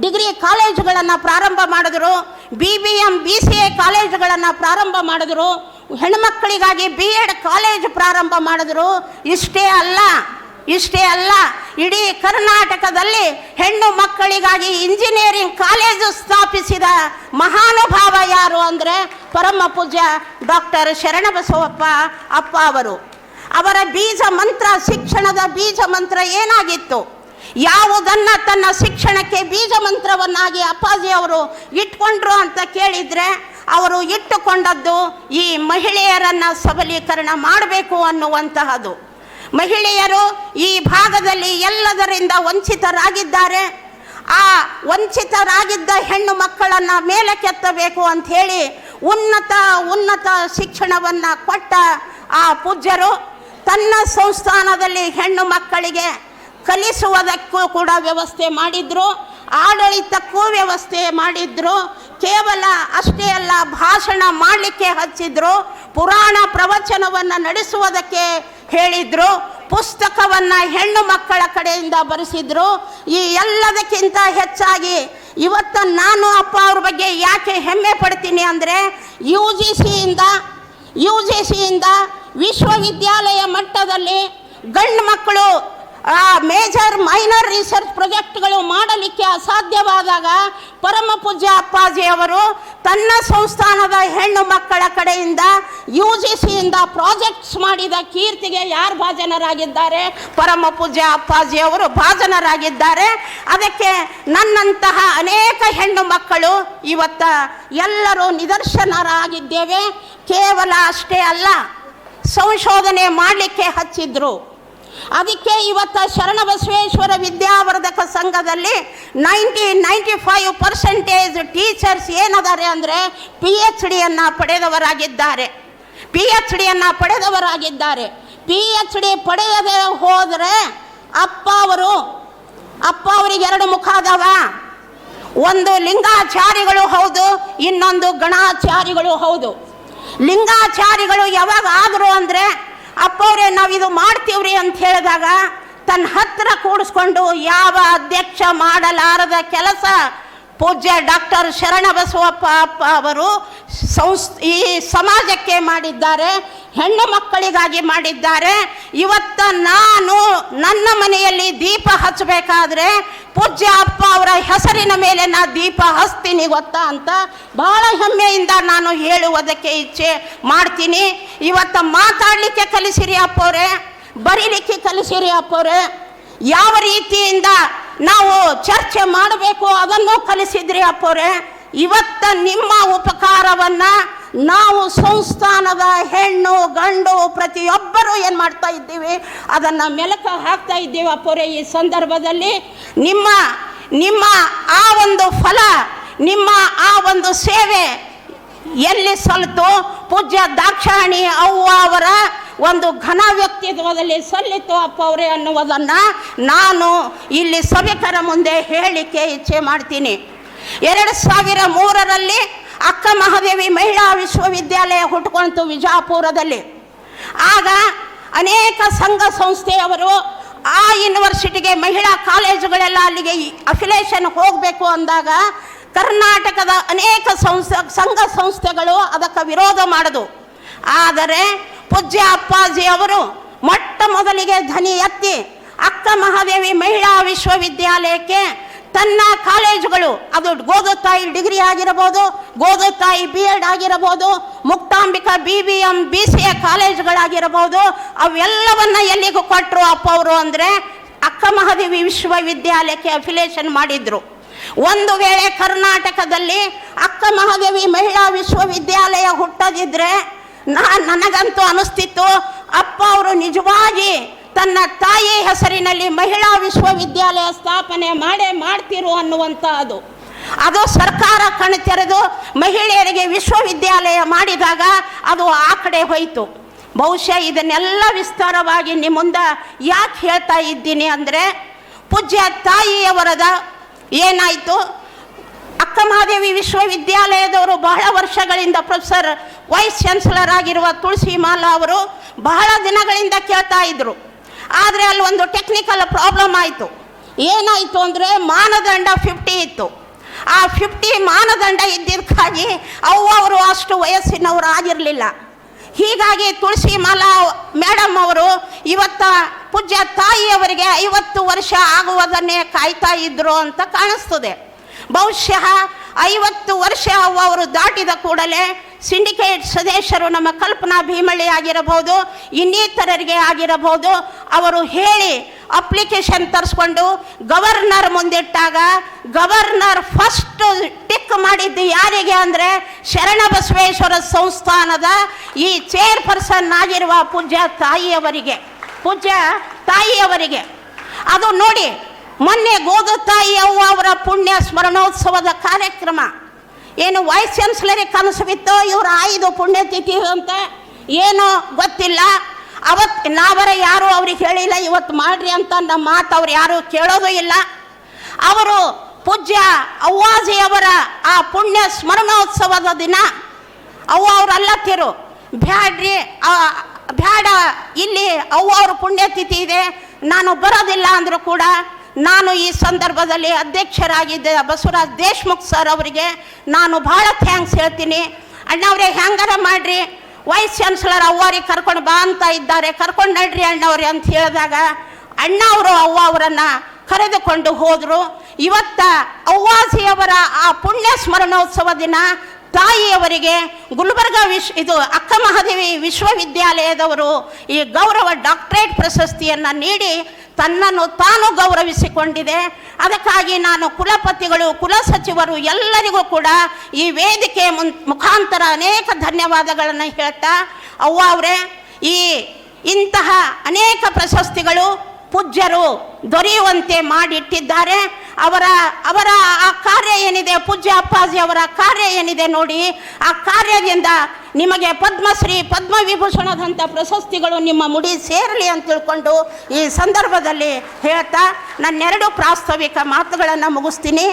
ಡಿಗ್ರಿ ಕಾಲೇಜುಗಳನ್ನು ಪ್ರಾರಂಭ ಮಾಡಿದ್ರು, BBM BCA ಕಾಲೇಜುಗಳನ್ನು ಪ್ರಾರಂಭ ಮಾಡಿದ್ರು, ಹೆಣ್ಮಕ್ಕಳಿಗಾಗಿ B.Ed ಕಾಲೇಜು ಪ್ರಾರಂಭ ಮಾಡಿದ್ರು. ಇಷ್ಟೇ ಅಲ್ಲ, ಇಡೀ ಕರ್ನಾಟಕದಲ್ಲಿ ಹೆಣ್ಣು ಮಕ್ಕಳಿಗಾಗಿ ಇಂಜಿನಿಯರಿಂಗ್ ಕಾಲೇಜು ಸ್ಥಾಪಿಸಿದ ಮಹಾನುಭಾವ ಯಾರು ಅಂದರೆ ಪರಮ ಪೂಜ್ಯ ಡಾಕ್ಟರ್ ಶರಣಬಸವಪ್ಪ ಅಪ್ಪ ಅವರು. ಅವರ ಬೀಜ ಮಂತ್ರ, ಶಿಕ್ಷಣದ ಬೀಜ ಮಂತ್ರ ಏನಾಗಿತ್ತು? ಯಾವುದನ್ನು ತನ್ನ ಶಿಕ್ಷಣಕ್ಕೆ ಬೀಜ ಮಂತ್ರವನ್ನಾಗಿ ಅಪ್ಪಾಜಿ ಅವರು ಇಟ್ಕೊಂಡ್ರು ಅಂತ ಕೇಳಿದರೆ ಅವರು ಇಟ್ಟುಕೊಂಡದ್ದು ಈ ಮಹಿಳೆಯರನ್ನು ಸಬಲೀಕರಣ ಮಾಡಬೇಕು ಅನ್ನುವಂತಹದ್ದು. ಮಹಿಳೆಯರು ಈ ಭಾಗದಲ್ಲಿ ಎಲ್ಲದರಿಂದ ವಂಚಿತರಾಗಿದ್ದಾರೆ. ಆ ವಂಚಿತರಾಗಿದ್ದ ಹೆಣ್ಣು ಮಕ್ಕಳನ್ನು ಮೇಲಕ್ಕೆತ್ತಬೇಕು ಅಂಥೇಳಿ ಉನ್ನತ ಶಿಕ್ಷಣವನ್ನು ಕೊಟ್ಟ ಆ ಪೂಜ್ಯರು ತನ್ನ ಸಂಸ್ಥಾನದಲ್ಲಿ ಹೆಣ್ಣು ಮಕ್ಕಳಿಗೆ ಕಲಿಸುವುದಕ್ಕೂ ಕೂಡ ವ್ಯವಸ್ಥೆ ಮಾಡಿದ್ರು, ಆಡಳಿತಕ್ಕೂ ವ್ಯವಸ್ಥೆ ಮಾಡಿದ್ರು. ಕೇವಲ ಅಷ್ಟೇ ಅಲ್ಲ, ಭಾಷಣ ಮಾಡಲಿಕ್ಕೆ ಹಚ್ಚಿದ್ರು, ಪುರಾಣ ಪ್ರವಚನವನ್ನು ನಡೆಸುವುದಕ್ಕೆ ಹೇಳಿದ್ರು, ಪುಸ್ತಕವನ್ನು ಹೆಣ್ಣು ಮಕ್ಕಳ ಕಡೆಯಿಂದ ಬರೆಸಿದ್ರು. ಈ ಎಲ್ಲದಕ್ಕಿಂತ ಹೆಚ್ಚಾಗಿ ಇವತ್ತು ನಾನು ಅಪ್ಪ ಅವ್ರ ಬಗ್ಗೆ ಯಾಕೆ ಹೆಮ್ಮೆ ಪಡ್ತೀನಿ ಅಂದರೆ UGCಯಿಂದ ವಿಶ್ವವಿದ್ಯಾಲಯ ಮಟ್ಟದಲ್ಲಿ ಗಂಡು ಮಕ್ಕಳು ಮೇಜರ್ ಮೈನರ್ ರಿಸರ್ಚ್ ಪ್ರಾಜೆಕ್ಟ್ಗಳು ಮಾಡಲಿಕ್ಕೆ ಅಸಾಧ್ಯವಾದಾಗ ಪರಮ ಪೂಜ್ಯ ಅಪ್ಪಾಜಿ ಅವರು ತನ್ನ ಸಂಸ್ಥಾನದ ಹೆಣ್ಣು ಮಕ್ಕಳ ಕಡೆಯಿಂದ UGCಯಿಂದ ಪ್ರಾಜೆಕ್ಟ್ಸ್ ಮಾಡಿದ ಕೀರ್ತಿಗೆ ಯಾರು ಭಾಜನರಾಗಿದ್ದಾರೆ? ಪರಮ ಪೂಜ್ಯ ಅಪ್ಪಾಜಿ ಅವರು ಭಾಜನರಾಗಿದ್ದಾರೆ. ಅದಕ್ಕೆ ನನ್ನಂತಹ ಅನೇಕ ಹೆಣ್ಣು ಮಕ್ಕಳು ಇವತ್ತು ಎಲ್ಲರೂ ನಿದರ್ಶನರಾಗಿದ್ದೇವೆ. ಕೇವಲ ಅಷ್ಟೇ ಅಲ್ಲ, ಸಂಶೋಧನೆ ಮಾಡಲಿಕ್ಕೆ ಹಚ್ಚಿದ್ರು. ಅದಕ್ಕೆ ಇವತ್ತು ಶರಣಬಸವೇಶ್ವರ ವಿದ್ಯಾವರ್ಧಕ ಸಂಘದಲ್ಲಿ 95% ಟೀಚರ್ಸ್ ಏನದಾರೆ ಅಂದರೆ PhDಯನ್ನು ಪಡೆದವರಾಗಿದ್ದಾರೆ. PhD ಪಡೆಯದೆ ಹೋದರೆ ಅಪ್ಪ ಅವರಿಗೆ ಎರಡು ಮುಖ ಅದಾವ. ಒಂದು ಲಿಂಗಾಚಾರಿಗಳು ಹೌದು, ಇನ್ನೊಂದು ಗಣಾಚಾರಿಗಳು ಹೌದು. ಲಿಂಗಾಚಾರಿಗಳು ಯಾವಾಗ ಆದರು ಅಂದರೆ ಅಪ್ಪ ಅವರೇ ನಾವಿದು ಮಾಡ್ತೀವ್ರಿ ಅಂತ ಹೇಳಿದಾಗ ತನ್ನ ಹತ್ರ ಕೂಡಿಸ್ಕೊಂಡು ಯಾವ ಅಧ್ಯಕ್ಷ ಮಾಡಲಾರದ ಕೆಲಸ ಪೂಜ್ಯ ಡಾಕ್ಟರ್ ಶರಣಬಸವಪ್ಪ ಅಪ್ಪ ಅವರು ಈ ಸಮಾಜಕ್ಕೆ ಮಾಡಿದ್ದಾರೆ, ಹೆಣ್ಣು ಮಕ್ಕಳಿಗಾಗಿ ಮಾಡಿದ್ದಾರೆ. ಇವತ್ತು ನಾನು ನನ್ನ ಮನೆಯಲ್ಲಿ ದೀಪ ಹಚ್ಚಬೇಕಾದ್ರೆ ಪೂಜ್ಯ ಅಪ್ಪ ಅವರ ಹೆಸರಿನ ಮೇಲೆ ನಾ ದೀಪ ಹಚ್ತೀನಿ ಗೊತ್ತಾ ಅಂತ ಬಹಳ ಹೆಮ್ಮೆಯಿಂದ ನಾನು ಹೇಳುವುದಕ್ಕೆ ಇಚ್ಛೆ ಮಾಡ್ತೀನಿ. ಇವತ್ತು ಮಾತಾಡಲಿಕ್ಕೆ ಕಲಿಸಿರಿ ಅಪ್ಪವ್ರೆ, ಬರೀಲಿಕ್ಕೆ ಕಲಿಸಿರಿ ಅಪ್ಪವ್ರೆ, ಯಾವ ರೀತಿಯಿಂದ ನಾವು ಚರ್ಚೆ ಮಾಡಬೇಕು ಅದನ್ನು ಕಲಿಸಿದ್ರಿ ಅಪ್ಪವ್ರೆ. ಇವತ್ತ ನಿಮ್ಮ ಉಪಕಾರವನ್ನ ನಾವು ಸಂಸ್ಥಾನದ ಹೆಣ್ಣು ಗಂಡು ಪ್ರತಿಯೊಬ್ಬರು ಏನು ಮಾಡ್ತಾ ಇದ್ದೀವಿ ಅದನ್ನು ಮೆಲುಕು ಹಾಕ್ತಾ ಇದ್ದೀವಿ ಅಪ್ಪವ್ರೆ. ಈ ಸಂದರ್ಭದಲ್ಲಿ ನಿಮ್ಮ ಆ ಒಂದು ಫಲ, ನಿಮ್ಮ ಆ ಒಂದು ಸೇವೆ ಎಲ್ಲಿ ಸಲ್ತು ಪೂಜ್ಯ ದಾಕ್ಷಾಯಣಿ ಅವ್ವ ಅವರ ಒಂದು ಘನ ವ್ಯಕ್ತಿತ್ವದಲ್ಲಿ ಸಲ್ಲಿತು ಅಪ್ಪ ಅವರೇ ಅನ್ನುವುದನ್ನು ನಾನು ಇಲ್ಲಿ ಸಭಿಕರ ಮುಂದೆ ಹೇಳಲಿಕ್ಕೆ ಇಚ್ಛೆ ಮಾಡ್ತೀನಿ. 2003ರಲ್ಲಿ ಅಕ್ಕ ಮಹಾದೇವಿ ಮಹಿಳಾ ವಿಶ್ವವಿದ್ಯಾಲಯ ಹುಟ್ಟುಕೊಂತು ವಿಜಾಪುರದಲ್ಲಿ. ಆಗ ಅನೇಕ ಸಂಘ ಸಂಸ್ಥೆಯವರು ಆ ಯೂನಿವರ್ಸಿಟಿಗೆ ಮಹಿಳಾ ಕಾಲೇಜುಗಳೆಲ್ಲ ಅಲ್ಲಿಗೆ ಅಫಿಲೇಷನ್ ಹೋಗಬೇಕು ಅಂದಾಗ ಕರ್ನಾಟಕದ ಅನೇಕ ಸಂಘ ಸಂಸ್ಥೆಗಳು ಅದಕ್ಕೆ ವಿರೋಧ ಮಾಡಿದು. ಆದರೆ ಪೂಜ್ಯ ಅಪ್ಪಾಜಿ ಅವರು ಮೊಟ್ಟ ಮೊದಲಿಗೆ ಧ್ವನಿ ಎತ್ತಿ ಅಕ್ಕ ಮಹಾದೇವಿ ಮಹಿಳಾ ವಿಶ್ವವಿದ್ಯಾಲಯಕ್ಕೆ ತನ್ನ ಕಾಲೇಜುಗಳು, ಅದು ಗೋದತಾಯಿ ಡಿಗ್ರಿ ಆಗಿರಬಹುದು, ಗೋದತಾಯಿ BEd ಆಗಿರಬಹುದು, ಮುಕ್ತಾಂಬಿಕಾ BBM BCA ಕಾಲೇಜುಗಳಾಗಿರಬಹುದು, ಅವೆಲ್ಲವನ್ನ ಎಲ್ಲಿಗೂ ಕೊಟ್ಟರು ಅಪ್ಪ ಅವರು ಅಂದರೆ ಅಕ್ಕ ಮಹಾದೇವಿ ವಿಶ್ವವಿದ್ಯಾಲಯಕ್ಕೆ ಅಫಿಲೇಷನ್ ಮಾಡಿದ್ರು. ಒಂದು ವೇಳೆ ಕರ್ನಾಟಕದಲ್ಲಿ ಅಕ್ಕ ಮಹಾದೇವಿ ಮಹಿಳಾ ವಿಶ್ವವಿದ್ಯಾಲಯ ಹುಟ್ಟದಿದ್ರೆ ನನಗಂತೂ ಅನಿಸ್ತಿತ್ತು ಅಪ್ಪ ಅವರು ನಿಜವಾಗಿ ತನ್ನ ತಾಯಿ ಹೆಸರಿನಲ್ಲಿ ಮಹಿಳಾ ವಿಶ್ವವಿದ್ಯಾಲಯ ಸ್ಥಾಪನೆ ಮಾಡ್ತಿರು ಅನ್ನುವಂಥದ್ದು. ಅದು ಸರ್ಕಾರ ಕಣ್ತೆರೆದು ಮಹಿಳೆಯರಿಗೆ ವಿಶ್ವವಿದ್ಯಾಲಯ ಮಾಡಿದಾಗ ಅದು ಆ ಕಡೆ ಹೋಯಿತು. ಬಹುಶಃ ಇದನ್ನೆಲ್ಲ ವಿಸ್ತಾರವಾಗಿ ನಿಮ್ಮ ಮುಂದೆ ಯಾಕೆ ಹೇಳ್ತಾ ಇದ್ದೀನಿ ಅಂದರೆ ಪೂಜ್ಯ ತಾಯಿಯವರದ ಏನಾಯಿತು, ಅಕ್ಕ ಮಹಾದೇವಿ ವಿಶ್ವವಿದ್ಯಾಲಯದವರು ಬಹಳ ವರ್ಷಗಳಿಂದ ಪ್ರೊಫೆಸರ್ ವೈಸ್ ಚಾನ್ಸಲರ್ ಆಗಿರುವ ತುಳಸಿ ಮಾಲಾ ಅವರು ಬಹಳ ದಿನಗಳಿಂದ ಕೇಳ್ತಾ ಇದ್ರು. ಆದರೆ ಅಲ್ಲಿ ಒಂದು ಟೆಕ್ನಿಕಲ್ ಪ್ರಾಬ್ಲಮ್ ಆಯಿತು. ಏನಾಯಿತು ಅಂದರೆ ಮಾನದಂಡ 50 ಇತ್ತು. ಆ 50 ಮಾನದಂಡ ಇದ್ದಿದ್ದಕ್ಕಾಗಿ ಅವರು ಅಷ್ಟು ವಯಸ್ಸಿನವರು ಆಗಿರಲಿಲ್ಲ. ಹೀಗಾಗಿ ತುಳಸಿ ಮಾಲಾ ಮೇಡಮ್ ಅವರು ಇವತ್ತ ಪೂಜ್ಯ ತಾಯಿಯವರಿಗೆ 50 ವರ್ಷ ಆಗುವುದನ್ನೇ ಕಾಯ್ತಾ ಇದ್ರು ಅಂತ ಕಾಣಿಸ್ತದೆ. ಬಹುಶಃ 50 ವರ್ಷ ಅವರು ದಾಟಿದ ಕೂಡಲೇ ಸಿಂಡಿಕೇಟ್ ಸದಸ್ಯರು ನಮ್ಮ ಕಲ್ಪನಾ ಭೀಮಳ್ಳಿ ಆಗಿರಬಹುದು, ಇನ್ನಿತರರಿಗೆ ಆಗಿರಬಹುದು, ಅವರು ಹೇಳಿ ಅಪ್ಲಿಕೇಶನ್ ತರಿಸ್ಕೊಂಡು ಗವರ್ನರ್ ಮುಂದಿಟ್ಟಾಗ ಗವರ್ನರ್ ಫಸ್ಟ್ ಟಿಕ್ ಮಾಡಿದ್ದು ಯಾರಿಗೆ ಅಂದರೆ ಶರಣಬಸವೇಶ್ವರ ಸಂಸ್ಥಾನದ ಈ ಚೇರ್ಪರ್ಸನ್ ಆಗಿರುವ ಪೂಜ್ಯ ತಾಯಿಯವರಿಗೆ. ಅದು ನೋಡಿ, ಮೊನ್ನೆ ಗೋದತಾಯಿ ಅವ್ವ ಅವರ ಪುಣ್ಯ ಸ್ಮರಣೋತ್ಸವದ ಕಾರ್ಯಕ್ರಮ ಏನು ವೈಸ್ ಚಾನ್ಸಲರಿಗೆ ಕನಸು ಬಿತ್ತು ಇವರು 5 ಪುಣ್ಯತಿಥಿ ಅಂತ ಏನೋ ಗೊತ್ತಿಲ್ಲ. ಅವತ್ತು ನಾವರ ಯಾರು ಅವ್ರಿಗೆ ಹೇಳಿಲ್ಲ ಇವತ್ತು ಮಾಡ್ರಿ ಅಂತ ನಮ್ಮ ಮಾತು ಅವ್ರು ಯಾರು ಕೇಳೋದು ಇಲ್ಲ. ಅವರು ಪೂಜ್ಯ ಅವ್ವಾಜಿಯವರ ಆ ಪುಣ್ಯ ಸ್ಮರಣೋತ್ಸವದ ದಿನ ಅವ್ರು ಅಲ್ಲತ್ತಿರು ಬ್ಯಾಡ್ರಿ ಬ್ಯಾಡ, ಇಲ್ಲಿ ಅವ್ರ ಪುಣ್ಯತಿಥಿ ಇದೆ, ನಾನು ಬರೋದಿಲ್ಲ ಅಂದರೂ ಕೂಡ ನಾನು ಈ ಸಂದರ್ಭದಲ್ಲಿ ಅಧ್ಯಕ್ಷರಾಗಿದ್ದ ಬಸವರಾಜ್ ದೇಶ್ಮುಖ್ ಸರ್ ಅವರಿಗೆ ನಾನು ಭಾಳ ಥ್ಯಾಂಕ್ಸ್ ಹೇಳ್ತೀನಿ. ಅಣ್ಣವ್ರೆ ಹೆಂಗಾರ ಮಾಡಿರಿ, ವೈಸ್ ಚಾನ್ಸಲರ್ ಅವ್ವರಿಗೆ ಕರ್ಕೊಂಡು ಬಾ ಅಂತ ಇದ್ದಾರೆ, ಕರ್ಕೊಂಡು ನಡ್ರಿ ಅಣ್ಣವ್ರೆ ಅಂತ ಹೇಳಿದಾಗ ಅಣ್ಣ ಅವರು ಅವರನ್ನು ಕರೆದುಕೊಂಡು ಹೋದರು. ಇವತ್ತ ಅವ್ವಾಜಿಯವರ ಆ ಪುಣ್ಯ ಸ್ಮರಣೋತ್ಸವ ದಿನ ತಾಯಿಯವರಿಗೆ ಗುಲ್ಬರ್ಗ ಇದು ಅಕ್ಕ ಮಹಾದೇವಿ ವಿಶ್ವವಿದ್ಯಾಲಯದವರು ಈ ಗೌರವ ಡಾಕ್ಟರೇಟ್ ಪ್ರಶಸ್ತಿಯನ್ನು ನೀಡಿ ತನ್ನನ್ನು ತಾನು ಗೌರವಿಸಿಕೊಂಡಿದೆ. ಅದಕ್ಕಾಗಿ ನಾನು ಕುಲಪತಿಗಳು, ಕುಲಸಚಿವರು ಎಲ್ಲರಿಗೂ ಕೂಡ ಈ ವೇದಿಕೆ ಮುಖಾಂತರ ಅನೇಕ ಧನ್ಯವಾದಗಳನ್ನು ಹೇಳ್ತಾ, ಅವ್ವ ಅವರೇ ಈ ಇಂತಹ ಅನೇಕ ಪ್ರಶಸ್ತಿಗಳು ಪೂಜ್ಯರು ದೊರೆಯುವಂತೆ ಮಾಡಿಟ್ಟಿದ್ದಾರೆ. ಅವರ ಆ ಕಾರ್ಯ ಏನಿದೆ, ಪೂಜ್ಯ ಅಪ್ಪಾಜಿ ಅವರ ಕಾರ್ಯ ಏನಿದೆ ನೋಡಿ, ಆ ಕಾರ್ಯದಿಂದ ನಿಮಗೆ ಪದ್ಮಶ್ರೀ ಪದ್ಮವಿಭೂಷಣದಂಥ ಪ್ರಶಸ್ತಿಗಳು ನಿಮ್ಮ ಮುಡಿ ಸೇರಲಿ ಅಂತ ತಿಳ್ಕೊಂಡು ಈ ಸಂದರ್ಭದಲ್ಲಿ ಹೇಳ್ತಾ ನನ್ನೆರಡು ಪ್ರಾಸ್ತಾವಿಕ ಮಾತುಗಳನ್ನು ಮುಗಿಸ್ತೀನಿ.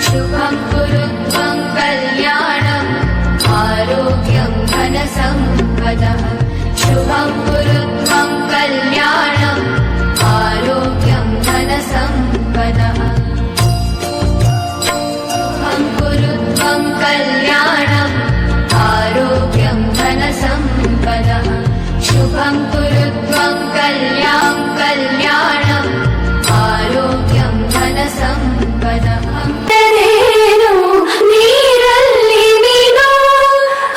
ಶುಭಂ ಕುರುತ್ವಂ ಕಲ್ಯಾಣಂ ಆರೋಗ್ಯಂ ಧನ ಸಂಪದಃ ಶುಭಂ ಕುರುತ್ವಂ ಕಲ್ಯಾಣಂ ಆರೋಗ್ಯಂ ಧನ ಸಂಪದಃ ಶುಭಂ ಕುರುತ್ವಂ ಕಲ್ಯಾಣಂ ಆರೋಗ್ಯಂ ಧನ ಸಂಪದಃ ಶುಭಂ ಕುರುತ್ವಂ ಕಲ್ಯಾಣಂ ಆರೋಗ್ಯಂ ಧನ ಸಂಪದಃ. ನೀರಲ್ಲಿ ನೀನು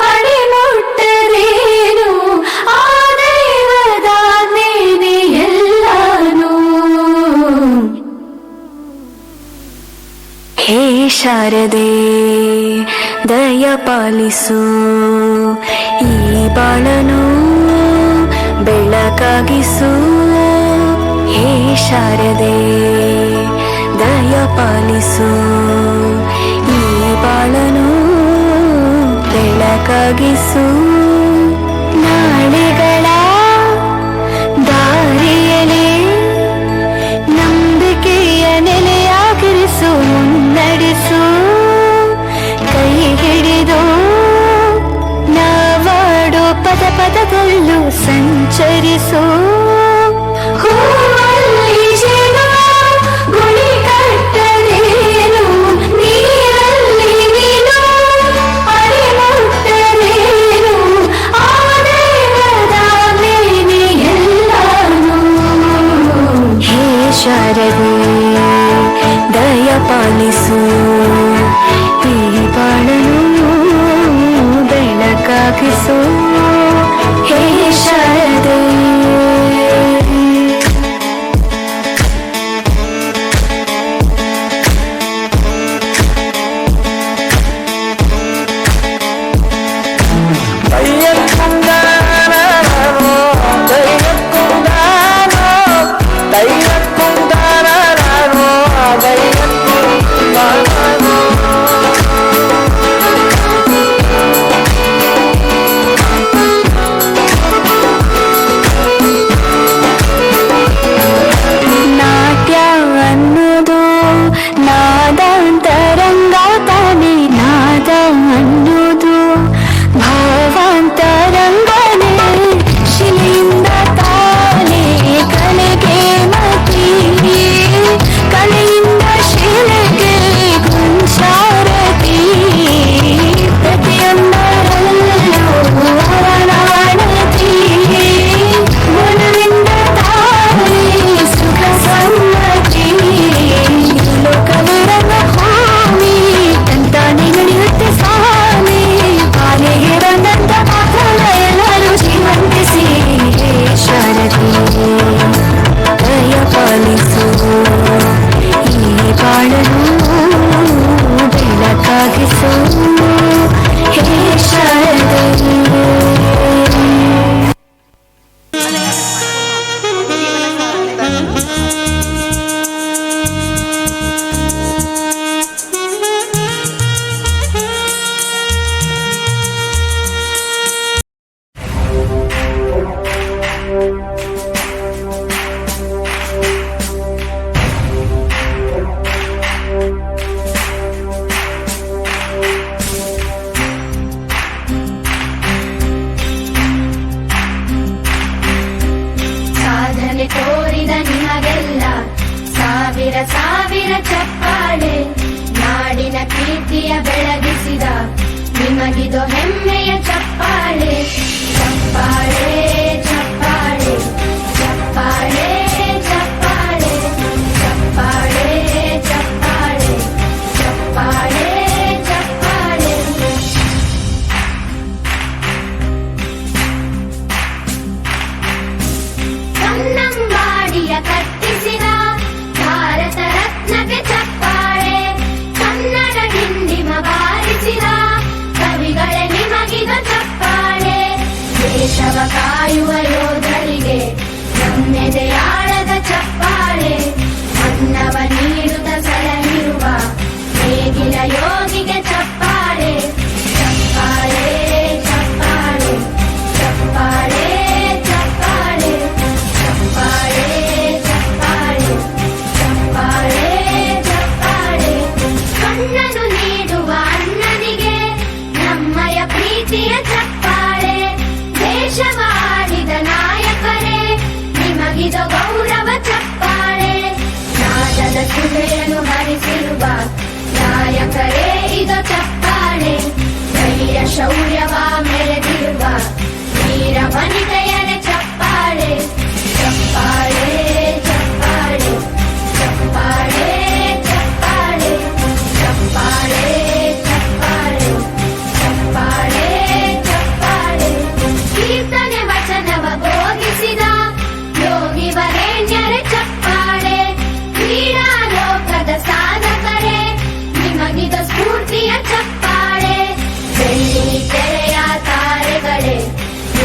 ಅಡಿಮುಟ್ಟರೇನು ಆ ದೈವದಾನೇನೆ ಎಲ್ಲಾನು. ಹೇ ಶಾರದೆ ದಯ ಪಾಲಿಸು ಈ ಬಾಳನು ಬೆಳಕಾಗಿಸು. ಹೇ ಶಾರದೆ ದಯ ಪಾಲಿಸು ಈ ಬಾಳನು ಬೆಳಕಾಗಿಸು. ನಾಳೆಗಳ ದಾರಿಯಲೇ ನಂಬಿಕೆಯ ನೆಲೆಯಾಗಿರಿಸು, ಮುನ್ನಡೆಸು ಕೈ ಹಿಡಿದು ನಾವಾಡೋ ಪದ ಪದದಲ್ಲೂ ಸಂಚರಿಸು. ಹೂವಲ್ಲಿ ಜೀವ ಗುಳಿ ಕಟ್ಟಲೇನು ನೀರಲ್ಲಿ ನೀನು ಅಡಿಮುಟ್ಟರೇನು ಆ ದೈವದ ಮೇಲೆ ಎಲ್ಲಾನು. ಹೇ ಶಾರದೆ ದಯ ಪಾಲಿಸು ಈ ಬಾಳನು ಬೆಳಕಾಗಿಸು. ಹೇ ಶಾರದೆ ಸಾವಿರ ಚಪ್ಪಾಳೆ ನಾಡಿನ ಕೀರ್ತಿಯ ಬೆಳಗಿಸಿದ ನಿಮಗಿದು ಹೆಮ್ಮೆಯ ಚಪ್ಪಾಳೆ. ಚಪ್ಪಾಳೆ ಚಪ್ಪಾಳೆ ಚಪ್ಪಾಳೆ ಚಪ್ಪಾಳೆ ಚಪ್ಪಾಳೆ ಚಪ್ಪಾಳೆ ಚಪ್ಪಾಳೆ ಚಪ್ಪಾಳೆ. ಕನ್ನಂಬಾಡಿಯ ಕಟ್ಟಿಸಿದ ಭಾರತ ರತ್ನಕ್ಕೆ ಚಪ್ಪಾಳೆ. ಕನ್ನಡ ಡಿಂಡಿಮ ಬಾರಿಸಿದ ಕವಿಗಳೇ ನಿಮಗಿದ ಚಪ್ಪಾಳೆ. ದೇಶವ ಕಾಯುವ ಯೋಧರಿಗೆ ನಮ್ಮೆದೆಯಾಳದ ಚಪ್ಪಾಳೆ. ಅನ್ನವ ನೀಡುತ್ತ ಸಲಹಿರುವ ನೇಗಿಲ ಯೋಗಿ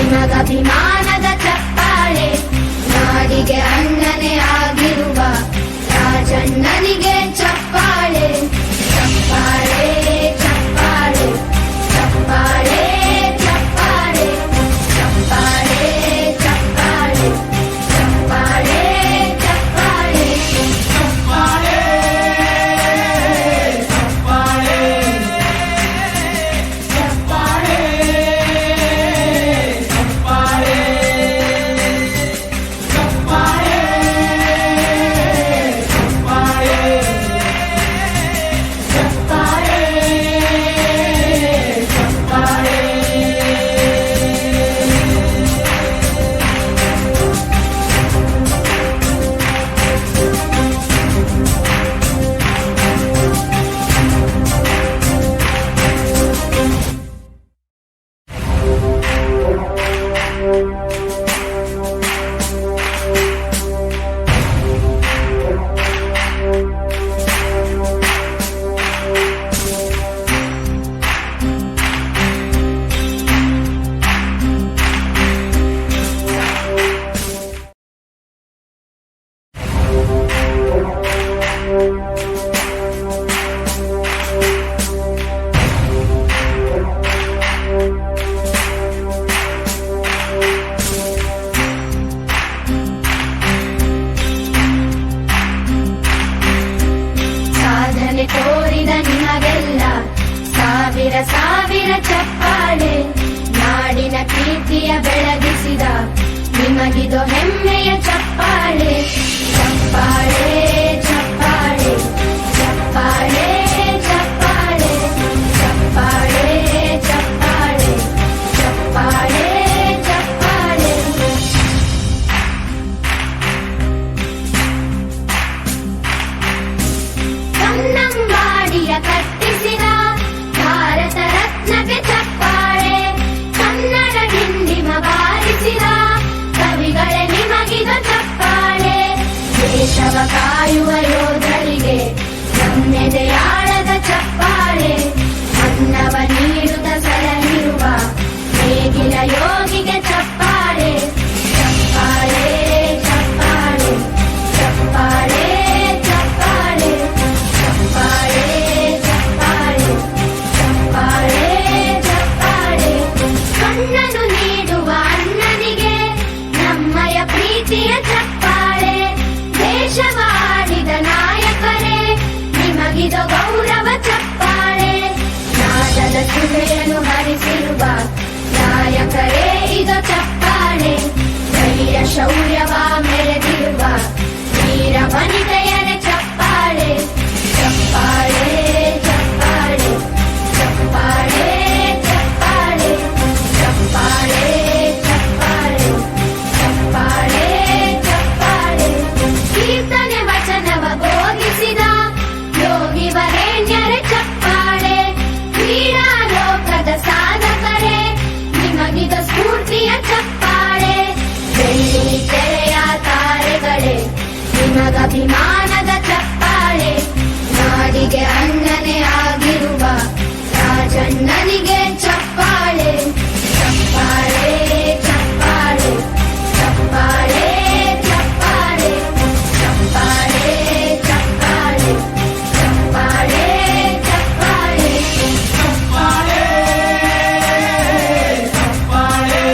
ನಿಮಗಭಿಮಾನದ ಚಪ್ಪಾಳೆ. ನಾಡಿಗೆ ಅಣ್ಣನೇ ಆಗಿರುವ ರಾಜಣ್ಣನಿಗೆ ಚಪ್ಪಾಳೆ. ಚಪ್ಪಾಳೆ ಚಪ್ಪಾಳೆ ಚಪ್ಪಾಳೆ ಚಪ್ಪಾಳೆ ಚಪ್ಪಾಳೆ ಚಪ್ಪಾಳೆ ಚಪ್ಪಾಳೆ ಚಪ್ಪಾಳೆ ಸಾಧನೆ ತೋರಿದ ನಿಮಗೆಲ್ಲ ಸಾವಿರ ಸಾವಿರ ಚಪ್ಪಾಳೆ. ನಾಡಿನ ಕೀರ್ತಿಯ ಬೆಳಗಿಸಿದ ನಿಮಗಿದು ಹೆಮ್ಮೆಯ ಚಪ್ಪಾಳೆ. ಚಪ್ಪಾಳೆ ಚಪ್ಪಾಳೆ ಚಪ್ಪಾಳೆ ಚಪ್ಪಾಳೆ ಚಪ್ಪಾಳೆ ಚಪ್ಪಾಳೆ ಚಪ್ಪಾಳೆ ಚಪ್ಪಾಳೆ. ಕನ್ನಂಬಾಡಿಯ ಕಟ್ಟಿಸಿದ ಭಾರತ ರತ್ನಕ್ಕೆ ಚಪ್ಪಾಳೆ. ಕನ್ನಡ ಡಿಂಡಿಮ ಬಾರಿಸಿದ ಕವಿಗಳೇ ನಿಮಗಿದ ಚಪ್ಪಾಳೆ. ದೇಶವ ಕಾಯುವ ಯೋಧರಿಗೆ ನಮ್ಮೆದೆಯಾಳದ ಚಪ್ಪಾಳೆ. ಅನ್ನವ ನೀಡುತ್ತ ಸಲಹಿರುವ ನೇಗಿಲ ಯೋಗಿಗೆ ಚಪ್ಪಾಳೆ. ಚಪ್ಪಾಳೆ ಚಪ್ಪಾಳೆ ಚಪ್ಪಾಳೆ ಚಪ್ಪಾಳೆ ಚಪ್ಪಾಳೆ ಚಪ್ಪಾಳೆ ಚಪ್ಪಾಳೆ ಚಪ್ಪಾಳೆ. ಕಣ್ಣನು ನೀಡುವ ಅಣ್ಣನಿಗೆ ನಮ್ಮಯ ಪ್ರೀತಿಯ ಚಪ್ಪಾಳೆ. ದೇಶವಾಡಿದ ನಾಯಕರೇ ನಿಮಗಿದು ಗೌರವ ಚಪ್ಪಾಳೆ. ನಾದದ ಸುಧೆಯನ್ನು ಹರಿಸಿರುವ ನಾಯಕರೇ ಇದು ಚಪ್ಪಾಳೆ. ಧೈರ್ಯ ಶೌರ್ಯವ ಮೆರೆದಿರುವ ವೀರ ವನಿತೆಯರೇ ಚಪ್ಪಾಳೆ. ಚಪ್ಪಾಳೆ ಚಪ್ಪಾಳೆ ಚಪ್ಪಾಳೆ ಚಪ್ಪಾಳೆ ಚಪ್ಪಾಳೆ ಚಪ್ಪಾಳೆ ಚಪ್ಪಾಳೆ ಚಪ್ಪಾಳೆ. ಕೀರ್ತನೆ ವಚನವ ಬೋಧಿಸಿದ ಯೋಗಿ ವರೇಣ್ಯರೇ ಚಪ್ಪಾಳೆ. ಕ್ರೀಡಾ ಲೋಕದ ಸಾಧಕರೇ ನಿಮಗಿದ ಸ್ಫೂರ್ತಿಯ ಚಪ್ಪಾಳೆ. ಬೆಳ್ಳಿ ತೆರೆಯ ತಾರೆಗಳೇ ನಿಮಗಭಿಮಾನದ ಚಪ್ಪಾಳೆ. ನಾಡಿಗೆ ಅಣ್ಣನೇ ಆಗಿರುವ ರಾಜಣ್ಣನಿಗೆ ಚಪ್ಪಾಳೆ. ಚಪ್ಪಾಳೆ ಚಪ್ಪಾಳೆ ಚಪ್ಪಾಳೆ ಚಪ್ಪಾಳೆ ಚಪ್ಪಾಳೆ ಚಪ್ಪಾಳೆ ಚಪ್ಪಾಳೆ ಚಪ್ಪಾಳೆ ಚಪ್ಪಾಳೆ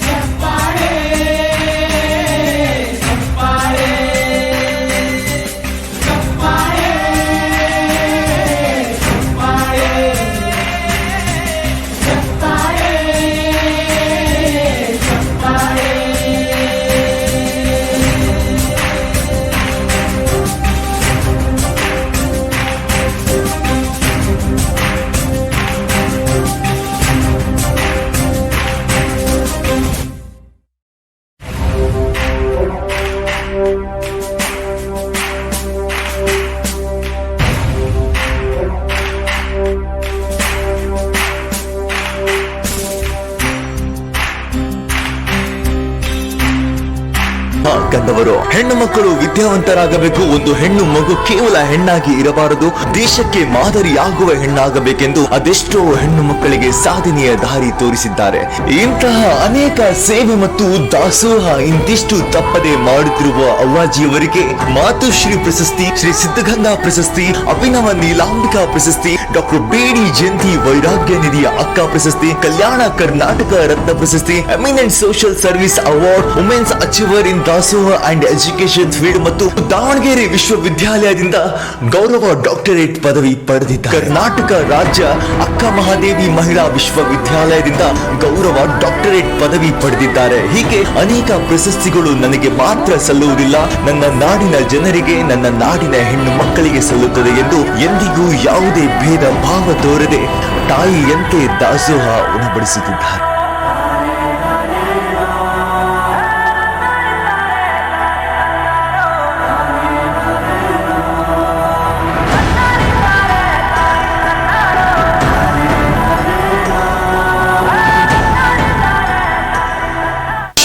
ಚಪ್ಪಾಳೆ ಚಪ್ಪಾಳೆ ಚಪ್ಪಾಳೆ ಬಾಂಧವರು, ಹೆಣ್ಣು ಮಕ್ಕಳು ವಿದ್ಯಾವಂತರಾಗಬೇಕು. ಒಂದು ಹೆಣ್ಣು ಮಗು ಕೇವಲ ಹೆಣ್ಣಾಗಿ ಇರಬಾರದು, ದೇಶಕ್ಕೆ ಮಾದರಿಯಾಗುವ ಹೆಣ್ಣಾಗಬೇಕೆಂದು ಅದೆಷ್ಟೋ ಹೆಣ್ಣು ಮಕ್ಕಳಿಗೆ ಸಾಧನೆಯ ದಾರಿ ತೋರಿಸಿದ್ದಾರೆ. ಇಂತಹ ಅನೇಕ ಸೇವೆ ಮತ್ತು ದಾಸೋಹ ಇಂತಿಷ್ಟು ತಪ್ಪದೆ ಮಾಡುತ್ತಿರುವ ಅವ್ವಾಜಿಯವರಿಗೆ ಮಾತುಶ್ರೀ ಪ್ರಶಸ್ತಿ, ಶ್ರೀ ಸಿದ್ಧಗಂಗಾ ಪ್ರಶಸ್ತಿ, ಅಭಿನವ ನೀಲಾಂಬಿಕಾ ಪ್ರಶಸ್ತಿ, ಡಾಕ್ಟರ್ ಬೇಡಿ ಜಯಂತಿ ವೈರಾಗ್ಯ ನಿಧಿಯ ಅಕ್ಕ ಪ್ರಶಸ್ತಿ, ಕಲ್ಯಾಣ ಕರ್ನಾಟಕ ರತ್ನ ಪ್ರಶಸ್ತಿ, eminent social service award, women's achiever in dasoha and education field ಮತ್ತು ದಾವಣಗೆರೆ ವಿಶ್ವವಿದ್ಯಾಲಯದಿಂದ ಗೌರವ ಡಾಕ್ಟರೇಟ್ ಪದವಿ ಪಡೆದಿದ್ದಾರೆ. ಕರ್ನಾಟಕ ರಾಜ್ಯ ಅಕ್ಕ ಮಹಾದೇವಿ ಮಹಿಳಾ ವಿಶ್ವವಿದ್ಯಾಲಯದಿಂದ ಗೌರವ ಡಾಕ್ಟರೇಟ್ ಪದವಿ ಪಡೆದಿದ್ದಾರೆ. ಹೀಗೆ ಅನೇಕ ಪ್ರಶಸ್ತಿಗಳು ನನಗೆ ಮಾತ್ರ ಸಲ್ಲುವುದಿಲ್ಲ, ನನ್ನ ನಾಡಿನ ಜನರಿಗೆ, ನನ್ನ ನಾಡಿನ ಹೆಣ್ಣು ಮಕ್ಕಳಿಗೆ ಸಲ್ಲುತ್ತದೆ ಎಂದು ಎಂದಿಗೂ ಯಾವುದೇ ಭೇದ ಭಾವ ತೋರದೆ ತಾಯಿಯಂತೆ ದಾಸೋಹ ಉಣಬಡಿಸುತ್ತಿದ್ದಾರೆ.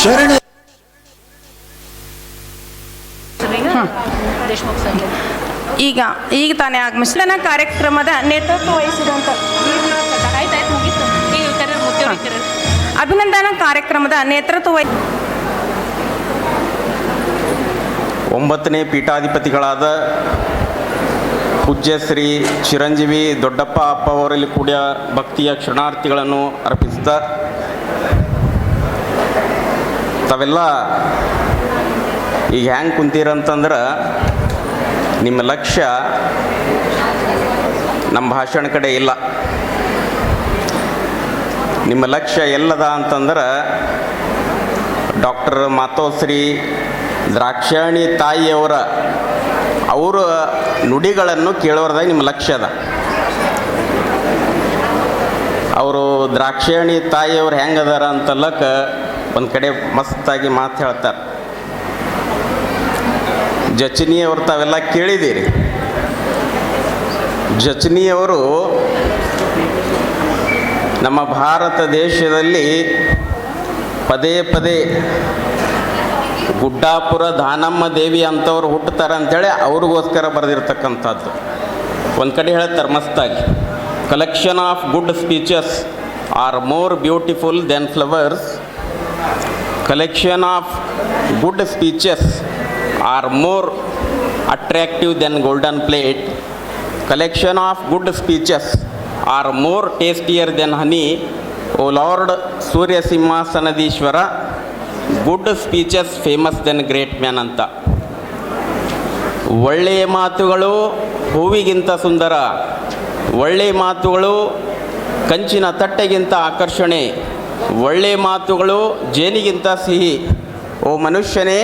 ಶರಣ ಈಗ ತಾನೇ ಆಗಮಿಸಿದ ಕಾರ್ಯಕ್ರಮದ ನೇತೃತ್ವ ವಹಿಸಿದಂಥ ಅಭಿನಂದನಾ ಕಾರ್ಯಕ್ರಮದ ನೇತೃತ್ವ 9ನೇ ಪೀಠಾಧಿಪತಿಗಳಾದ ಪೂಜ್ಯ ಶ್ರೀ ಚಿರಂಜೀವಿ ದೊಡ್ಡಪ್ಪ ಅಪ್ಪ ಅವರಲ್ಲಿ ಕೂಡ ಭಕ್ತಿಯ ಕ್ಷಣಾರ್ಥಿಗಳನ್ನು ಅರ್ಪಿಸುತ್ತಾ, ತಾವೆಲ್ಲ ಈಗ ಹ್ಯಾಂಗೆ ಕುಂತೀರಂತಂದ್ರೆ ನಿಮ್ಮ ಲಕ್ಷ್ಯ ನಮ್ಮ ಭಾಷಣ ಕಡೆ ಇಲ್ಲ. ನಿಮ್ಮ ಲಕ್ಷ್ಯ ಎಲ್ಲದ ಅಂತಂದ್ರೆ ಡಾಕ್ಟರ್ ಮಾತೋಶ್ರೀ ದ್ರಾಕ್ಷಾಯಣಿ ತಾಯಿಯವರ ನುಡಿಗಳನ್ನು ಕೇಳೋರ್ದಾಗ ನಿಮ್ಮ ಲಕ್ಷ್ಯ ಅದ. ಅವರು ದ್ರಾಕ್ಷಾಯಣಿ ತಾಯಿಯವ್ರು ಹೆಂಗದಾರ ಅಂತಲ್ಲಕ್ಕ ಒಂದು ಕಡೆ ಮಸ್ತಾಗಿ ಮಾತು ಹೇಳ್ತಾರೆ. ಜಚನಿಯವ್ರು ತಾವೆಲ್ಲ ಕೇಳಿದ್ದೀರಿ. ಜಚನಿಯವರು ನಮ್ಮ ಭಾರತ ದೇಶದಲ್ಲಿ ಪದೇ ಪದೇ ಗುಡ್ಡಾಪುರ ದಾನಮ್ಮ ದೇವಿ ಅಂಥವ್ರು ಹುಟ್ಟುತ್ತಾರೆ ಅಂಥೇಳಿ ಅವ್ರಿಗೋಸ್ಕರ ಬರೆದಿರ್ತಕ್ಕಂಥದ್ದು. ಒಂದು ಕಡೆ ಹೇಳ್ತಾರೆ ಮಸ್ತಾಗಿ, collection of good speeches are more beautiful than flowers, collection of good speeches are more attractive than golden plate, collection of good speeches are more tastier than honey. Oh lord Surya ಸಿಂಹಾಸನದೀಶ್ವರ, good speeches famous than great man ಅಂತ. ಒಳ್ಳೆಯ ಮಾತುಗಳು ಹೂವಿಗಿಂತ ಸುಂದರ, ಒಳ್ಳೆಯ ಮಾತುಗಳು ಕಂಚಿನ ತಟ್ಟೆಗಿಂತ ಆಕರ್ಷಣೆ, ಒಳ್ಳೆಯ ಮಾತುಗಳು ಜೇನಿಗಿಂತ ಸಿಹಿ. ಓ ಮನುಷ್ಯನೇ,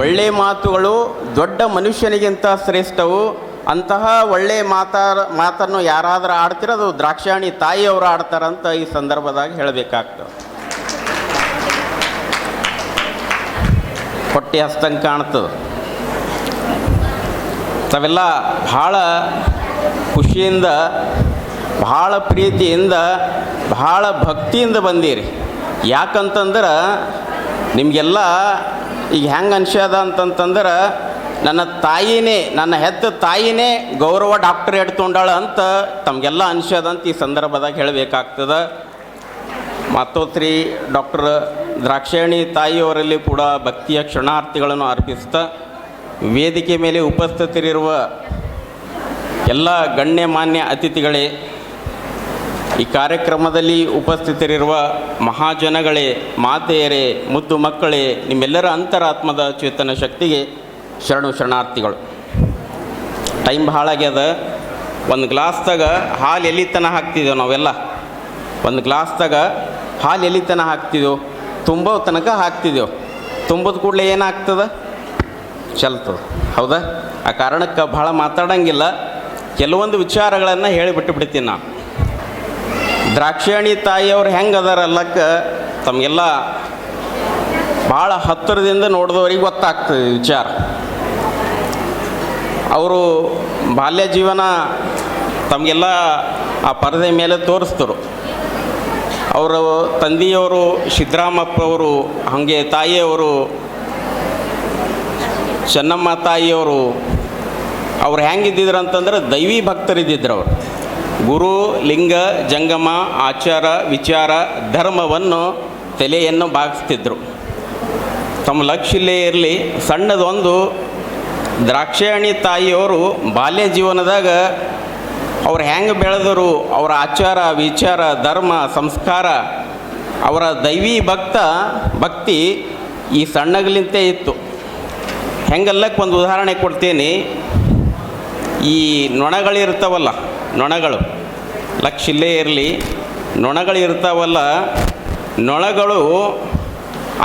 ಒಳ್ಳೆಯ ಮಾತುಗಳು ದೊಡ್ಡ ಮನುಷ್ಯನಿಗಿಂತ ಶ್ರೇಷ್ಠವು. ಅಂತಹ ಒಳ್ಳೆಯ ಮಾತನ್ನು ಯಾರಾದರೂ ಆಡ್ತಿರೋ ಅದು ದ್ರಾಕ್ಷಾಯಣಿ ತಾಯಿಯವರು ಆಡ್ತಾರಂತ ಈ ಸಂದರ್ಭದಾಗ ಹೇಳಬೇಕಾಗ್ತದೆ. ಹೊಟ್ಟೆ ಹಸ್ತಂಗೆ ಕಾಣ್ತದೆ. ತಾವೆಲ್ಲ ಭಾಳ ಖುಷಿಯಿಂದ, ಭಾಳ ಪ್ರೀತಿಯಿಂದ, ಭಾಳ ಭಕ್ತಿಯಿಂದ ಬಂದೀರಿ. ಯಾಕಂತಂದ್ರೆ ನಿಮಗೆಲ್ಲ ಈಗ ಹೆಂಗೆ ಅನ್ಸ್ಯದ ಅಂತಂತಂದ್ರೆ ನನ್ನ ತಾಯಿನೇ, ನನ್ನ ಹೆತ್ತ ತಾಯಿನೇ ಗೌರವ ಡಾಕ್ಟರೇಟ್ ತೊಗೊಂಡಾಳ ಅಂತ ತಮಗೆಲ್ಲ ಅನ್ಸ್ಯದಂತ ಈ ಸಂದರ್ಭದಾಗ ಹೇಳಬೇಕಾಗ್ತದೆ. ಮಾತೋಶ್ರೀ ಡಾಕ್ಟರ್ ದ್ರಾಕ್ಷಾಯಣಿ ತಾಯಿಯವರಲ್ಲಿ ಕೂಡ ಭಕ್ತಿಯ ಕ್ಷಣಾರ್ಥಿಗಳನ್ನು ಅರ್ಪಿಸ್ತಾ, ವೇದಿಕೆ ಮೇಲೆ ಉಪಸ್ಥಿತರಿರುವ ಎಲ್ಲ ಗಣ್ಯಮಾನ್ಯ ಅತಿಥಿಗಳೇ, ಈ ಕಾರ್ಯಕ್ರಮದಲ್ಲಿ ಉಪಸ್ಥಿತರಿರುವ ಮಹಾಜನಗಳೇ, ಮಾತೆಯರೇ, ಮುದ್ದು ಮಕ್ಕಳೇ, ನಿಮ್ಮೆಲ್ಲರ ಅಂತರಾತ್ಮದ ಚೇತನ ಶಕ್ತಿಗೆ ಶರಣಾರ್ಥಿಗಳು. ಟೈಮ್ ಭಾಳ ಆಗ್ಯದ. ಒಂದು ಗ್ಲಾಸ್ದಾಗ ಹಾಲು ಎಲ್ಲಿತನ ಹಾಕ್ತಿದ್ದೇವೆ ನಾವೆಲ್ಲ, ಒಂದು ಗ್ಲಾಸ್ದಾಗ ಹಾಲು ಎಲ್ಲಿತನ ಹಾಕ್ತಿದ್ದೆವು, ತುಂಬೋ ತನಕ ಹಾಕ್ತಿದ್ದೆವು. ತುಂಬೋದು ಕೂಡಲೇ ಏನಾಗ್ತದೆ, ಚಲ್ತದೆ. ಹೌದಾ? ಆ ಕಾರಣಕ್ಕೆ ಭಾಳ ಮಾತಾಡೋಂಗಿಲ್ಲ, ಕೆಲವೊಂದು ವಿಚಾರಗಳನ್ನು ಹೇಳಿಬಿಟ್ಟು ಬಿಡ್ತೀನಿ ನಾನು. ದ್ರಾಕ್ಷಾಯಣಿ ತಾಯಿಯವ್ರು ಹೆಂಗೆ ಅದಾರಲ್ಲಕ್ಕೆ ತಮಗೆಲ್ಲ ಭಾಳ ಹತ್ತಿರದಿಂದ ನೋಡಿದವ್ರಿಗೆ ಗೊತ್ತಾಗ್ತದೆ ವಿಚಾರ. ಅವರು ಬಾಲ್ಯ ಜೀವನ ತಮಗೆಲ್ಲ ಆ ಪರದೆ ಮೇಲೆ ತೋರಿಸ್ತರು. ಅವರು ತಂದೆಯವರು ಸಿದ್ದರಾಮಪ್ಪ ಅವರು, ಹಾಗೆ ತಾಯಿಯವರು ಚೆನ್ನಮ್ಮ ತಾಯಿಯವರು ಅವ್ರು ಹೆಂಗಿದ್ದಿದ್ರು ಅಂತಂದ್ರೆ ದೈವಿ ಭಕ್ತರಿದ್ದಿದ್ರು ಅವರು. ಗುರು ಲಿಂಗ ಜಂಗಮ ಆಚಾರ ವಿಚಾರ ಧರ್ಮವನ್ನು ತಲೆಯನ್ನು ಬಾಗಿಸ್ತಿದ್ರು. ತಮ್ಮ ಲಕ್ಷ್ಯ ಇಲ್ಲೇ ಇರಲಿ. ಸಣ್ಣದೊಂದು ದ್ರಾಕ್ಷಾಯಣಿ ತಾಯಿಯವರು ಬಾಲ್ಯ ಜೀವನದಾಗ ಅವ್ರು ಹೆಂಗೆ ಬೆಳೆದರು, ಅವರ ಆಚಾರ ವಿಚಾರ ಧರ್ಮ ಸಂಸ್ಕಾರ ಅವರ ದೈವಿ ಭಕ್ತಿ ಈ ಸಣ್ಣಗಲಿಂತೆ ಇತ್ತು. ಹೆಂಗಲ್ಲಕ್ಕೆ ಒಂದು ಉದಾಹರಣೆ ಕೊಡ್ತೀನಿ. ಈ ನೊಣಗಳಿರ್ತಾವಲ್ಲ, ನೊಣಗಳು ಲಕ್ಷ್ಯ ಇಲ್ಲೇ ಇರಲಿ, ನೊಣಗಳಿರ್ತಾವಲ್ಲ, ನೊಣಗಳು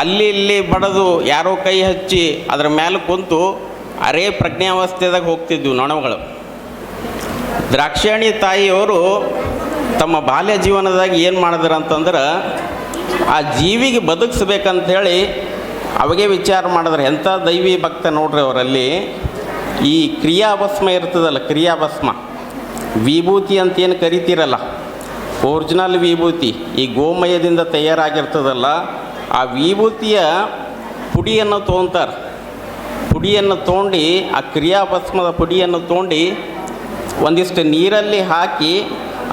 ಅಲ್ಲಿ ಇಲ್ಲಿ ಬಡದು ಯಾರೋ ಕೈ ಹಚ್ಚಿ ಅದ್ರ ಮೇಲೆ ಕುಂತು ಅರೇ ಪ್ರಜ್ಞಾವಸ್ಥೆದಾಗ ಹೋಗ್ತಿದ್ವು ನೊಣಗಳು. ದ್ರಾಕ್ಷಾಯಣಿ ತಾಯಿಯವರು ತಮ್ಮ ಬಾಲ್ಯ ಜೀವನದಾಗ ಏನು ಮಾಡಿದ್ರು ಅಂತಂದ್ರೆ, ಆ ಜೀವಿಗೆ ಬದುಕಿಸ್ಬೇಕಂಥೇಳಿ ಅವಾಗೆ ವಿಚಾರ ಮಾಡಿದ್ರೆ. ಎಂಥ ದೈವಿ ಭಕ್ತ ನೋಡ್ರಿ ಅವರಲ್ಲಿ. ಈ ಕ್ರಿಯಾಭಸ್ಮ ಇರ್ತದಲ್ಲ, ಕ್ರಿಯಾಭಸ್ಮ ವಿಭೂತಿ ಅಂತ ಏನು ಕರಿತೀರಲ್ಲ, ಒರಿಜಿನಲ್ ವಿಭೂತಿ ಈ ಗೋಮಯದಿಂದ ತಯಾರಾಗಿರ್ತದಲ್ಲ, ಆ ವಿಭೂತಿಯ ಪುಡಿಯನ್ನು ತೊಗೊತಾರೆ. ಪುಡಿಯನ್ನು ತೊಗೊಂಡು ಆ ಕ್ರಿಯಾಭಸ್ಮದ ಪುಡಿಯನ್ನು ತೊಗೊಂಡು ಒಂದಿಷ್ಟು ನೀರಲ್ಲಿ ಹಾಕಿ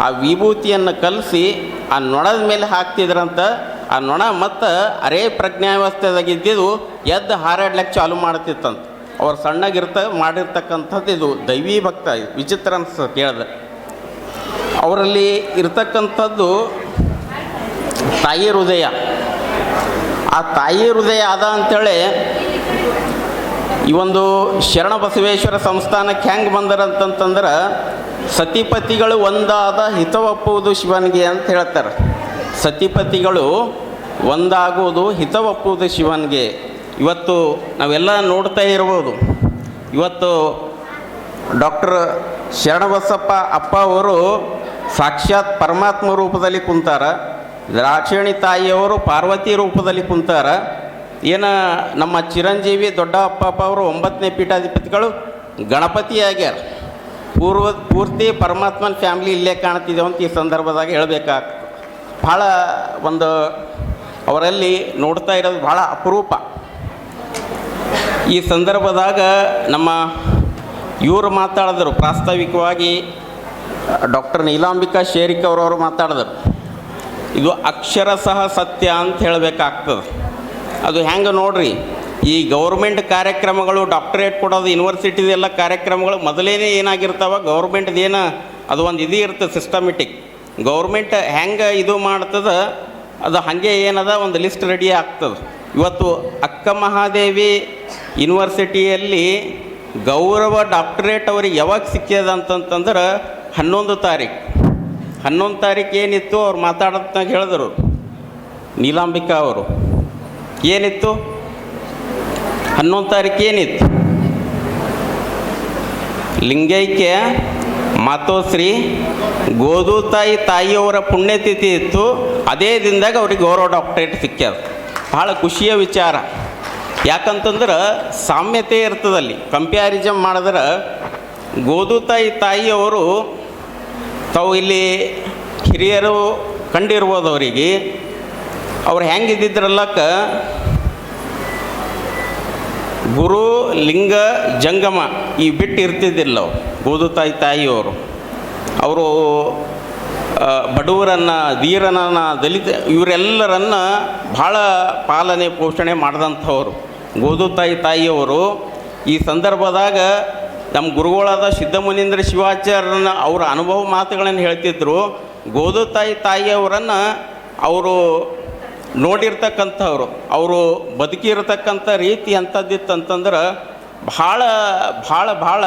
ಆ ವಿಭೂತಿಯನ್ನು ಕಲಸಿ ಆ ನೊಣದ ಮೇಲೆ ಹಾಕ್ತಿದ್ರಂತ. ಆ ನೊಣ ಮತ್ತು ಅರೇ ಪ್ರಜ್ಞಾವಸ್ಥೆದಾಗಿದ್ದು ಎದ್ದು ಹಾರಾಡ್ಲಿಕ್ಕೆ ಚಾಲು ಮಾಡ್ತಿತ್ತಂತ. ಅವ್ರು ಮಾಡಿರ್ತಕ್ಕಂಥದ್ದು ಇದು ದೈವಿ ಭಕ್ತ. ವಿಚಿತ್ರ ಅನ್ಸ ಕೇಳಿದೆ. ಅವರಲ್ಲಿ ಇರ್ತಕ್ಕಂಥದ್ದು ತಾಯಿ ಹೃದಯ. ಆ ತಾಯಿ ಹೃದಯ ಅದ ಅಂಥೇಳಿ ಈ ಒಂದು ಶರಣ ಬಸವೇಶ್ವರ ಸಂಸ್ಥಾನಕ್ಕೆ ಹೆಂಗೆ ಬಂದರಂತಂದ್ರೆ, ಸತಿಪತಿಗಳು ಒಂದಾದ ಹಿತವಪ್ಪುವುದು ಶಿವನಿಗೆ ಅಂತ ಹೇಳ್ತಾರೆ. ಸತಿಪತಿಗಳು ಒಂದಾಗುವುದು ಹಿತವಪ್ಪುವುದು ಶಿವನಿಗೆ. ಇವತ್ತು ನಾವೆಲ್ಲ ನೋಡ್ತಾ ಇರ್ಬೋದು. ಇವತ್ತು ಡಾಕ್ಟರ್ ಶರಣಬಸಪ್ಪ ಅಪ್ಪ ಅವರು ಸಾಕ್ಷಾತ್ ಪರಮಾತ್ಮ ರೂಪದಲ್ಲಿ ಕುಂತಾರ. ದ್ರಾಕ್ಷಾಯಣಿ ತಾಯಿಯವರು ಪಾರ್ವತಿ ರೂಪದಲ್ಲಿ ಕುಂತಾರ. ಏನು ನಮ್ಮ ಚಿರಂಜೀವಿ ದೊಡ್ಡ ಅಪ್ಪ ಅವರು 9ನೇ ಪೀಠಾಧಿಪತಿಗಳು ಗಣಪತಿ ಆಗ್ಯಾರ. ಪೂರ್ತಿ ಪರಮಾತ್ಮನ ಫ್ಯಾಮ್ಲಿ ಇಲ್ಲೇ ಕಾಣ್ತಿದ್ದೇವೆ ಅಂತ ಈ ಸಂದರ್ಭದಾಗ ಹೇಳಬೇಕಾಗ್ತದೆ. ಭಾಳ ಒಂದು ಅವರಲ್ಲಿ ನೋಡ್ತಾ ಇರೋದು ಭಾಳ ಅಪರೂಪ. ಈ ಸಂದರ್ಭದಾಗ ನಮ್ಮ ಇವರು ಮಾತಾಡಿದ್ರು ಪ್ರಾಸ್ತಾವಿಕವಾಗಿ. ಡಾಕ್ಟರ್ ನೀಲಾಂಬಿಕಾ ಶೇರಿಕ್ ಅವರವರು ಮಾತಾಡಿದ್ರು. ಇದು ಅಕ್ಷರಶಃ ಸತ್ಯ ಅಂತ ಹೇಳಬೇಕಾಗ್ತದೆ. ಅದು ಹೆಂಗೆ ನೋಡ್ರಿ, ಈ ಗೌರ್ಮೆಂಟ್ ಕಾರ್ಯಕ್ರಮಗಳು ಡಾಕ್ಟರೇಟ್ ಕೊಡೋದು ಯೂನಿವರ್ಸಿಟಿದೆಲ್ಲ ಕಾರ್ಯಕ್ರಮಗಳು ಮೊದಲೇನೇ ಏನಾಗಿರ್ತಾವ, ಗೌರ್ಮೆಂಟ್ದೇನು ಅದು ಒಂದು ಇದು ಇರ್ತದೆ ಸಿಸ್ಟಮೆಟಿಕ್. ಗೌರ್ಮೆಂಟ್ ಹೆಂಗೆ ಇದು ಮಾಡ್ತದೆ ಅದು ಹಾಗೆ ಏನದ ಒಂದು ಲಿಸ್ಟ್ ರೆಡಿ ಆಗ್ತದೆ. ಇವತ್ತು ಅಕ್ಕ ಮಹಾದೇವಿ ಯೂನಿವರ್ಸಿಟಿಯಲ್ಲಿ ಗೌರವ ಡಾಕ್ಟರೇಟ್ ಅವ್ರಿಗೆ ಯಾವಾಗ ಸಿಕ್ಕ್ಯದ ಅಂತಂತಂದ್ರೆ 11 ತಾರೀಕು. 11 ತಾರೀಕು ಏನಿತ್ತು ಅವ್ರು ಮಾತಾಡೋದ್ನಾಗ ಹೇಳಿದ್ರು ನೀಲಾಂಬಿಕಾ ಅವರು. ಏನಿತ್ತು 11 ತಾರೀಕು ಏನಿತ್ತು? ಲಿಂಗೈಕ್ಯ ಮಾತೋಶ್ರೀ ಗೋದು ತಾಯಿಯವರ ಪುಣ್ಯತಿಥಿ ಇತ್ತು. ಅದೇ ದಿನದಾಗ ಅವ್ರಿಗೆ ಗೌರವ ಡಾಕ್ಟರೇಟ್ ಸಿಕ್ಕ್ಯದ. ಭಾಳ ಖುಷಿಯ ವಿಚಾರ. ಯಾಕಂತಂದ್ರೆ ಸಾಮ್ಯತೆ ಇರ್ತದಲ್ಲಿ. ಕಂಪ್ಯಾರಿಸಮ್ ಮಾಡಿದ್ರೆ ಗೋದು ತಾಯಿಯವರು ತಾವು ಇಲ್ಲಿ ಹಿರಿಯರು ಕಂಡಿರ್ಬೋದು. ಅವರಿಗೆ ಅವ್ರು ಹೆಂಗಿದ್ದಿದ್ರಲ್ಲಕ್ಕ ಗುರು ಲಿಂಗ ಜಂಗಮ ಈ ಬಿಟ್ಟು ಇರ್ತಿದ್ದಿಲ್ಲ ಅವರು. ಗೋದು ತಾಯಿಯವರು ಅವರು ಬಡವರನ್ನು, ಧೀರನನ್ನು, ದಲಿತ ಇವರೆಲ್ಲರನ್ನು ಭಾಳ ಪಾಲನೆ ಪೋಷಣೆ ಮಾಡಿದಂಥವ್ರು ಗೋದು ತಾಯಿಯವರು. ಈ ಸಂದರ್ಭದಾಗ ನಮ್ಮ ಗುರುಗಳಾದ ಸಿದ್ಧಮುನೀಂದ್ರ ಶಿವಾಚಾರ್ಯರನ್ನ ಅವರ ಅನುಭವ ಮಾತುಗಳನ್ನು ಹೇಳ್ತಿದ್ರು. ಗೋದು ತಾಯಿಯವರನ್ನು ಅವರು ನೋಡಿರ್ತಕ್ಕಂಥವ್ರು, ಅವರು ಬದುಕಿರ್ತಕ್ಕಂಥ ರೀತಿ ಅಂಥದ್ದಿತ್ತಂತಂದ್ರೆ ಭಾಳ ಭಾಳ ಭಾಳ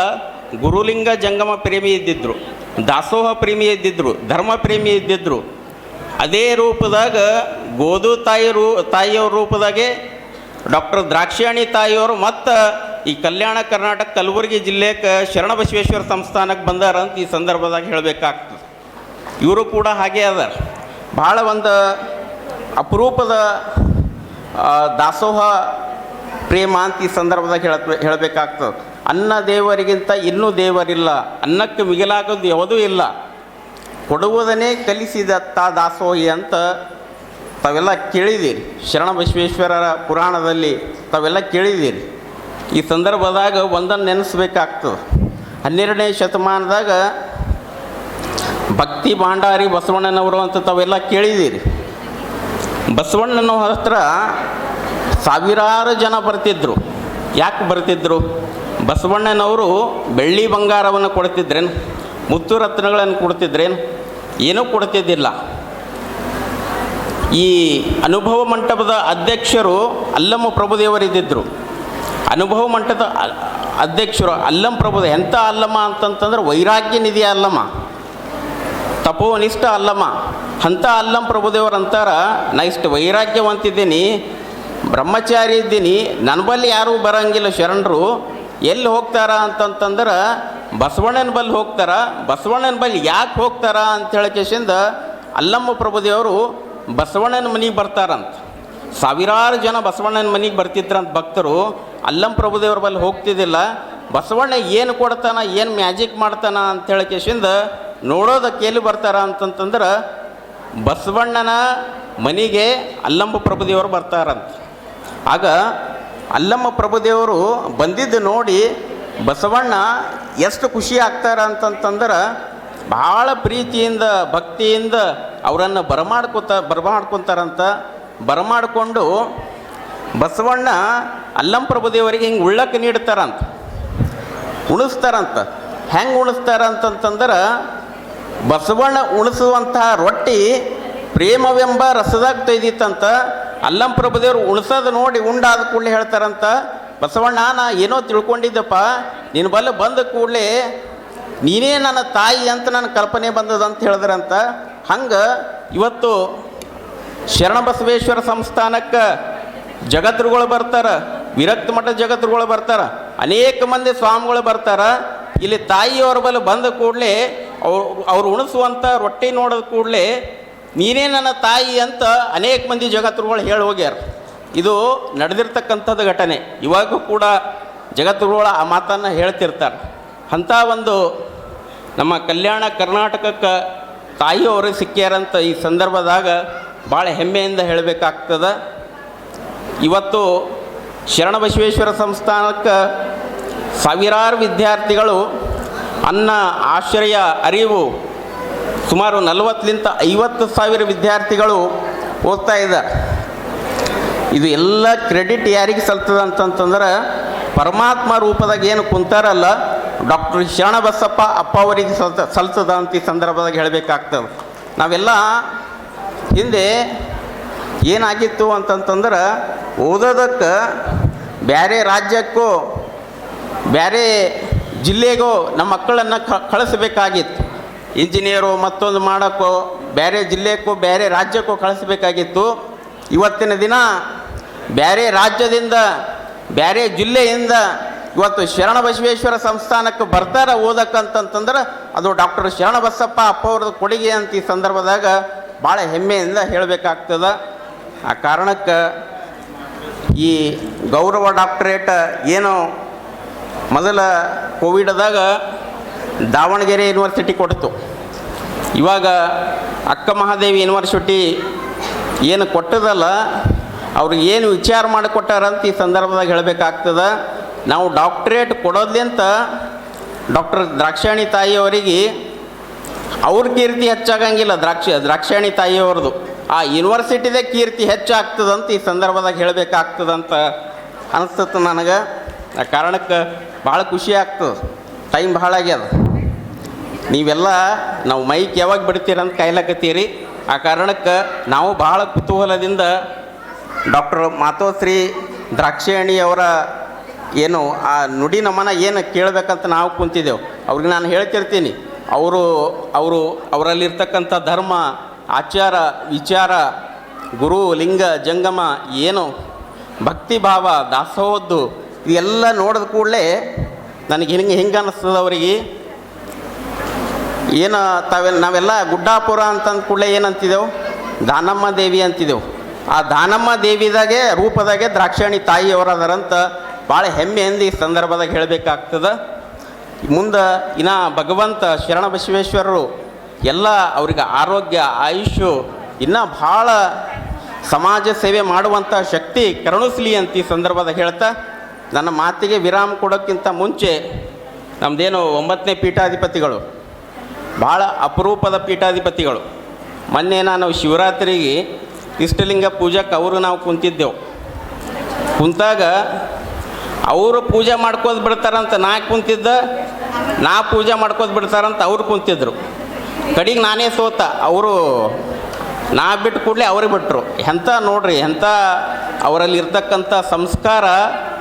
ಗುರುಲಿಂಗ ಜಂಗಮ ಪ್ರೇಮಿ ಇದ್ದಿದ್ರು, ದಾಸೋಹ ಪ್ರೇಮಿ ಇದ್ದಿದ್ರು, ಧರ್ಮ ಪ್ರೇಮಿ ಇದ್ದಿದ್ರು. ಅದೇ ರೂಪದಾಗ ಗೋದು ತಾಯಿಯವ್ರ ರೂಪದಾಗೆ ಡಾಕ್ಟರ್ ದ್ರಾಕ್ಷಾಯಣಿ ತಾಯಿಯವರು ಮತ್ತು ಈ ಕಲ್ಯಾಣ ಕರ್ನಾಟಕ ಕಲಬುರಗಿ ಜಿಲ್ಲೆಗೆ ಶರಣಬಸವೇಶ್ವರ ಸಂಸ್ಥಾನಕ್ಕೆ ಬಂದಾರ ಅಂತ ಈ ಸಂದರ್ಭದಾಗ ಹೇಳಬೇಕಾಗ್ತದೆ. ಇವರು ಕೂಡ ಹಾಗೆ ಅದಾರ. ಭಾಳ ಒಂದು ಅಪರೂಪದ ದಾಸೋಹ ಪ್ರೇಮ ಅಂತ ಈ ಸಂದರ್ಭದಾಗ ಹೇಳಬೇಕಾಗ್ತದೆ. ಅನ್ನ ದೇವರಿಗಿಂತ ಇನ್ನೂ ದೇವರಿಲ್ಲ, ಅನ್ನಕ್ಕೆ ಮಿಗಿಲಾಗೋದು ಯಾವುದೂ ಇಲ್ಲ, ಕೊಡುವುದನ್ನೇ ಕಲಿಸಿದ ದಾಸೋಹಿ ಅಂತ ತಾವೆಲ್ಲ ಕೇಳಿದ್ದೀರಿ. ಶರಣ ಬಸವೇಶ್ವರರ ಪುರಾಣದಲ್ಲಿ ತಾವೆಲ್ಲ ಕೇಳಿದ್ದೀರಿ. ಈ ಸಂದರ್ಭದಾಗ ಒಂದನ್ನು ನೆನೆಸ್ಬೇಕಾಗ್ತದೆ. 12ನೇ ಶತಮಾನದಾಗ ಭಕ್ತಿ ಭಾಂಡಾರಿ ಬಸವಣ್ಣನವರು ಅಂತ ತಾವೆಲ್ಲ ಕೇಳಿದ್ದೀರಿ. ಬಸವಣ್ಣನ ಹತ್ರ ಸಾವಿರಾರು ಜನ ಬರ್ತಿದ್ರು. ಯಾಕೆ ಬರ್ತಿದ್ರು? ಬಸವಣ್ಣನವರು ಬೆಳ್ಳಿ ಬಂಗಾರವನ್ನು ಕೊಡ್ತಿದ್ರೇನು, ಮುತ್ತು ರತ್ನಗಳನ್ನು ಕೊಡ್ತಿದ್ರೇನು? ಏನೂ ಕೊಡ್ತಿದ್ದಿಲ್ಲ. ಈ ಅನುಭವ ಮಂಟಪದ ಅಧ್ಯಕ್ಷರು ಅಲ್ಲಮ್ಮ ಪ್ರಭುದೇವರಿದ್ದಿದ್ದರು. ಅನುಭವ ಮಂಟಪದ ಅಧ್ಯಕ್ಷರು ಅಲ್ಲಮ್ಮ ಪ್ರಭುದೇವ. ಎಂಥ ಅಲ್ಲಮ್ಮ ಅಂತಂತಂದ್ರೆ ವೈರಾಗ್ಯ ನಿಧಿ ಅಲ್ಲಮ್ಮ, ತಪೋನಿಷ್ಠ ಅಲ್ಲಮ್ಮ. ಅಂಥ ಅಲ್ಲಮ್ಮ ಪ್ರಭುದೇವರು ಅಂತಾರ, ನಾ ಇಷ್ಟು ವೈರಾಗ್ಯವಂತಿದ್ದೀನಿ, ಬ್ರಹ್ಮಚಾರಿ ಇದ್ದೀನಿ, ನನ್ನ ಬಲ್ಲಿ ಯಾರೂ ಬರೋಂಗಿಲ್ಲ ಶರಣರು. ಎಲ್ಲಿ ಹೋಗ್ತಾರ ಅಂತಂತಂದ್ರೆ ಬಸವಣ್ಣನ ಬಲ್ಲಿ ಹೋಗ್ತಾರ. ಬಸವಣ್ಣನ ಬಲ್ಲಿ ಯಾಕೆ ಹೋಗ್ತಾರ ಅಂತ ಹೇಳಕೇಶಿಂದ ಅಲ್ಲಮ್ಮ ಪ್ರಭುದೇವರು ಬಸವಣ್ಣನ ಮನೆಗೆ ಬರ್ತಾರಂತ. ಸಾವಿರಾರು ಜನ ಬಸವಣ್ಣನ ಮನೆಗೆ ಬರ್ತಿದ್ರಂತ ಭಕ್ತರು. ಅಲ್ಲಮ್ಮ ಪ್ರಭುದೇವ್ರ ಬಲ್ಲಿ ಹೋಗ್ತಿದ್ದಿಲ್ಲ. ಬಸವಣ್ಣ ಏನು ಕೊಡ್ತಾನ, ಏನು ಮ್ಯಾಜಿಕ್ ಮಾಡ್ತಾನ ಅಂತ ಹೇಳಕೇಶಿಂದ ನೋಡೋದಕ್ಕೆ ಎಲ್ಲಿ ಬರ್ತಾರ ಅಂತಂತಂದ್ರೆ ಬಸವಣ್ಣನ ಮನೆಗೆ ಅಲ್ಲಮ್ಮ ಪ್ರಭುದೇವರು ಬರ್ತಾರಂತ. ಆಗ ಅಲ್ಲಮ್ಮ ಪ್ರಭುದೇವರು ಬಂದಿದ್ದು ನೋಡಿ ಬಸವಣ್ಣ ಎಷ್ಟು ಖುಷಿ ಆಗ್ತಾರ ಅಂತಂತಂದ್ರೆ ಭಾಳ ಪ್ರೀತಿಯಿಂದ ಭಕ್ತಿಯಿಂದ ಅವರನ್ನು ಬರಮಾಡ್ಕೊತಾರಂತ. ಬರಮಾಡಿಕೊಂಡು ಬಸವಣ್ಣ ಅಲ್ಲಮ್ಮ ಪ್ರಭುದೇವರಿಗೆ ಹಿಂಗೆ ಉಳ್ಳಕ್ಕೆ ನೀಡ್ತಾರಂತ, ಉಣಿಸ್ತಾರಂತ. ಹೆಂಗೆ ಉಣಿಸ್ತಾರ ಅಂತಂತಂದ್ರೆ ಬಸವಣ್ಣ ಉಣಿಸುವಂತಹ ರೊಟ್ಟಿ ಪ್ರೇಮವೆಂಬ ರಸದಾಗ ತೆಯ್ದಿತ್ತಂತ. ಅಲ್ಲಮ್ಮ ಪ್ರಭುದೇವರು ಉಣಿಸೋದು ನೋಡಿ ಉಂಡಾದ ಕೂಡಲೇ ಹೇಳ್ತಾರಂತ, ಬಸವಣ್ಣ ನಾ ಏನೋ ತಿಳ್ಕೊಂಡಿದ್ದಪ್ಪ, ನಿನ್ನ ಬಲ್ಲ ಬಂದ ಕೂಡಲೇ ನೀನೇ ನನ್ನ ತಾಯಿ ಅಂತ ನನ್ನ ಕಲ್ಪನೆ ಬಂದದಂತ ಹೇಳಿದ್ರಂತ. ಹಂಗೆ ಇವತ್ತು ಶರಣಬಸವೇಶ್ವರ ಸಂಸ್ಥಾನಕ್ಕೆ ಜಗದ್ಗುರುಗಳು ಬರ್ತಾರೆ, ವಿರಕ್ತ ಮಠ ಜಗದ್ಗುರುಗಳು ಬರ್ತಾರೆ, ಅನೇಕ ಮಂದಿ ಸ್ವಾಮಿಗಳು ಬರ್ತಾರೆ. ಇಲ್ಲಿ ತಾಯಿಯವ್ರ ಬಲ್ಲ ಬಂದ ಕೂಡಲೇ ಅವ್ರು ಉಣಿಸುವಂಥ ರೊಟ್ಟಿ ನೋಡಿದ ಕೂಡಲೇ ನೀನೇ ನನ್ನ ತಾಯಿ ಅಂತ ಅನೇಕ ಮಂದಿ ಜಗದ್ಗುರುಗಳು ಹೇಳಿ ಹೋಗ್ಯಾರ. ಇದು ನಡೆದಿರ್ತಕ್ಕಂಥದ್ದು ಘಟನೆ. ಇವಾಗೂ ಕೂಡ ಜಗದ್ಗುರುಗಳು ಆ ಮಾತನ್ನು ಹೇಳ್ತಿರ್ತಾರೆ. ಅಂಥ ಒಂದು ನಮ್ಮ ಕಲ್ಯಾಣ ಕರ್ನಾಟಕಕ್ಕೆ ತಾಯಿಯವರು ಸಿಕ್ಕ್ಯಾರಂತ ಈ ಸಂದರ್ಭದಾಗ ಭಾಳ ಹೆಮ್ಮೆಯಿಂದ ಹೇಳಬೇಕಾಗ್ತದೆ. ಇವತ್ತು ಶರಣಬಸವೇಶ್ವರ ಸಂಸ್ಥಾನಕ್ಕೆ ಸಾವಿರಾರು ವಿದ್ಯಾರ್ಥಿಗಳು ಅನ್ನ ಆಶ್ರಯ ಅರಿವು ಸುಮಾರು 40,000-50,000 ವಿದ್ಯಾರ್ಥಿಗಳು ಓದ್ತಾ ಇದ್ದಾರೆ. ಇದು ಎಲ್ಲ ಕ್ರೆಡಿಟ್ ಯಾರಿಗೆ ಸಲ್ತದ ಅಂತಂತಂದ್ರೆ ಪರಮಾತ್ಮ ರೂಪದಾಗ ಏನು ಕುಂತಾರಲ್ಲ ಡಾಕ್ಟರ್ ಶರಣಬಸಪ್ಪ ಅಪ್ಪ ಅವರಿಗೆ ಸಲ್ತದ ಅಂತ ಈ ಸಂದರ್ಭದಾಗ ಹೇಳಬೇಕಾಗ್ತದೆ. ನಾವೆಲ್ಲ ಹಿಂದೆ ಏನಾಗಿತ್ತು ಅಂತಂತಂದ್ರೆ ಓದೋದಕ್ಕೆ ಬೇರೆ ರಾಜ್ಯಕ್ಕೂ ಬೇರೆ ಜಿಲ್ಲೆಗೂ ನಮ್ಮ ಮಕ್ಕಳನ್ನು ಕಳಿಸ್ಬೇಕಾಗಿತ್ತು. ಇಂಜಿನಿಯರು ಮತ್ತೊಂದು ಮಾಡೋಕ್ಕೋ ಬೇರೆ ಜಿಲ್ಲೆಕ್ಕೂ ಬೇರೆ ರಾಜ್ಯಕ್ಕೂ ಕಳಿಸ್ಬೇಕಾಗಿತ್ತು. ಇವತ್ತಿನ ದಿನ ಬೇರೆ ರಾಜ್ಯದಿಂದ ಬೇರೆ ಜಿಲ್ಲೆಯಿಂದ ಇವತ್ತು ಶರಣಬಸವೇಶ್ವರ ಸಂಸ್ಥಾನಕ್ಕೆ ಬರ್ತಾರೆ ಓದಕ್ಕಂತಂತಂದ್ರೆ ಅದು ಡಾಕ್ಟರ್ ಶರಣಬಸಪ್ಪ ಅಪ್ಪ ಅವ್ರದ್ದು ಕೊಡುಗೆ ಅಂತ ಈ ಸಂದರ್ಭದಾಗ ಭಾಳ ಹೆಮ್ಮೆಯಿಂದ ಹೇಳಬೇಕಾಗ್ತದೆ. ಆ ಕಾರಣಕ್ಕೆ ಈ ಗೌರವ ಡಾಕ್ಟರೇಟ್ ಏನು ಮೊದಲ ಕೋವಿಡ್ದಾಗ ದಾವಣಗೆರೆ ಯೂನಿವರ್ಸಿಟಿ ಕೊಡ್ತು, ಇವಾಗ ಅಕ್ಕ ಮಹಾದೇವಿ ಯೂನಿವರ್ಸಿಟಿ ಏನು ಕೊಟ್ಟದಲ್ಲ ಅವ್ರಿಗೆ ಏನು ವಿಚಾರ ಮಾಡಿಕೊಟ್ಟಾರಂತ ಈ ಸಂದರ್ಭದಾಗ ಹೇಳಬೇಕಾಗ್ತದೆ. ನಾವು ಡಾಕ್ಟ್ರೇಟ್ ಕೊಡೋದ್ಲಿಂತ ಡಾಕ್ಟರ್ ದ್ರಾಕ್ಷಾಯಣಿ ತಾಯಿಯವರಿಗೆ ಅವ್ರ ಕೀರ್ತಿ ಹೆಚ್ಚಾಗಂಗಿಲ್ಲ, ದ್ರಾಕ್ಷಾಯಣಿ ತಾಯಿಯವ್ರದ್ದು ಆ ಯೂನಿವರ್ಸಿಟಿದೇ ಕೀರ್ತಿ ಹೆಚ್ಚಾಗ್ತದಂತ ಈ ಸಂದರ್ಭದಾಗ ಹೇಳಬೇಕಾಗ್ತದಂತ ಅನಿಸ್ತದೆ ನನಗೆ. ಆ ಕಾರಣಕ್ಕೆ ಭಾಳ ಖುಷಿ ಆಗ್ತದೆ. ಟೈಮ್ ಭಾಳ ಆಗ್ಯದ. ನೀವೆಲ್ಲ ನಾವು ಮೈಕ್ ಯಾವಾಗ ಬಿಡ್ತೀರಂತ ಕಾಯ್ಲಕತ್ತೀರಿ. ಆ ಕಾರಣಕ್ಕೆ ನಾವು ಭಾಳ ಕುತೂಹಲದಿಂದ ಡಾಕ್ಟರ್ ಮಾತೋಶ್ರೀ ದ್ರಾಕ್ಷಾಯಣಿಯವರ ಏನು ಆ ನುಡಿ ನಮನ ಏನು ಕೇಳಬೇಕಂತ ನಾವು ಕುಂತಿದ್ದೆವು. ಅವ್ರಿಗೆ ನಾನು ಹೇಳ್ತಿರ್ತೀನಿ, ಅವರಲ್ಲಿರ್ತಕ್ಕಂಥ ಧರ್ಮ ಆಚಾರ ವಿಚಾರ ಗುರು ಲಿಂಗ ಜಂಗಮ ಏನು ಭಕ್ತಿ ಭಾವ ದಾಸೋಹದ್ದು ಇದೆಲ್ಲ ನೋಡಿದ ಕೂಡಲೇ ನನಗೆ ಹಿಂಗೆ ಅನ್ನಿಸ್ತದೆ. ಅವರಿಗೆ ಏನು ನಾವೆಲ್ಲ ಗುಡ್ಡಾಪುರ ಅಂತಂದ ಕೂಡಲೇ ಏನಂತಿದ್ದೆವು, ದಾನಮ್ಮ ದೇವಿ ಅಂತಿದ್ದೆವು. ಆ ದಾನಮ್ಮ ದೇವಿದಾಗೆ ರೂಪದಾಗೆ ದ್ರಾಕ್ಷಾಯಣಿ ತಾಯಿಯವರು ಅದರಂತ ಭಾಳ ಹೆಮ್ಮೆಯಿಂದ ಈ ಸಂದರ್ಭದಾಗ ಹೇಳಬೇಕಾಗ್ತದೆ. ಮುಂದೆ ಇನ್ನು ಭಗವಂತ ಶರಣಬಸವೇಶ್ವರರು ಎಲ್ಲ ಅವ್ರಿಗೆ ಆರೋಗ್ಯ ಆಯುಷ್ಯು ಇನ್ನೂ ಭಾಳ ಸಮಾಜ ಸೇವೆ ಮಾಡುವಂಥ ಶಕ್ತಿ ಕರುಣಿಸ್ಲಿ ಅಂತ ಈ ಸಂದರ್ಭದಾಗ ಹೇಳ್ತಾ ನನ್ನ ಮಾತಿಗೆ ವಿರಾಮ ಕೊಡೋಕ್ಕಿಂತ ಮುಂಚೆ ನಮ್ಮದೇನು 9ನೇ ಪೀಠಾಧಿಪತಿಗಳು ಭಾಳ ಅಪರೂಪದ ಪೀಠಾಧಿಪತಿಗಳು. ಮೊನ್ನೆ ನಾವು ಶಿವರಾತ್ರಿಗೆ ಇಷ್ಟಲಿಂಗ ಪೂಜಕ್ಕೆ ಅವರು ನಾವು ಕುಂತಿದ್ದೆವು. ಕುಂತಾಗ ಅವರು ಪೂಜೆ ಮಾಡ್ಕೋದು ಬಿಡ್ತಾರಂತ ನಾ ಕುಂತಿದ್ದ, ನಾ ಪೂಜೆ ಮಾಡ್ಕೋದು ಬಿಡ್ತಾರಂತ ಅವ್ರು ಕುಂತಿದ್ರು. ಕಡೆಗೆ ನಾನೇ ಸೋತ, ಅವರು ನಾ ಬಿಟ್ಟು ಕೂಡಲೇ ಅವ್ರಿಗೆ ಬಿಟ್ಟರು. ಎಂಥ ನೋಡ್ರಿ, ಎಂಥ ಅವರಲ್ಲಿ ಇರ್ತಕ್ಕಂಥ ಸಂಸ್ಕಾರ.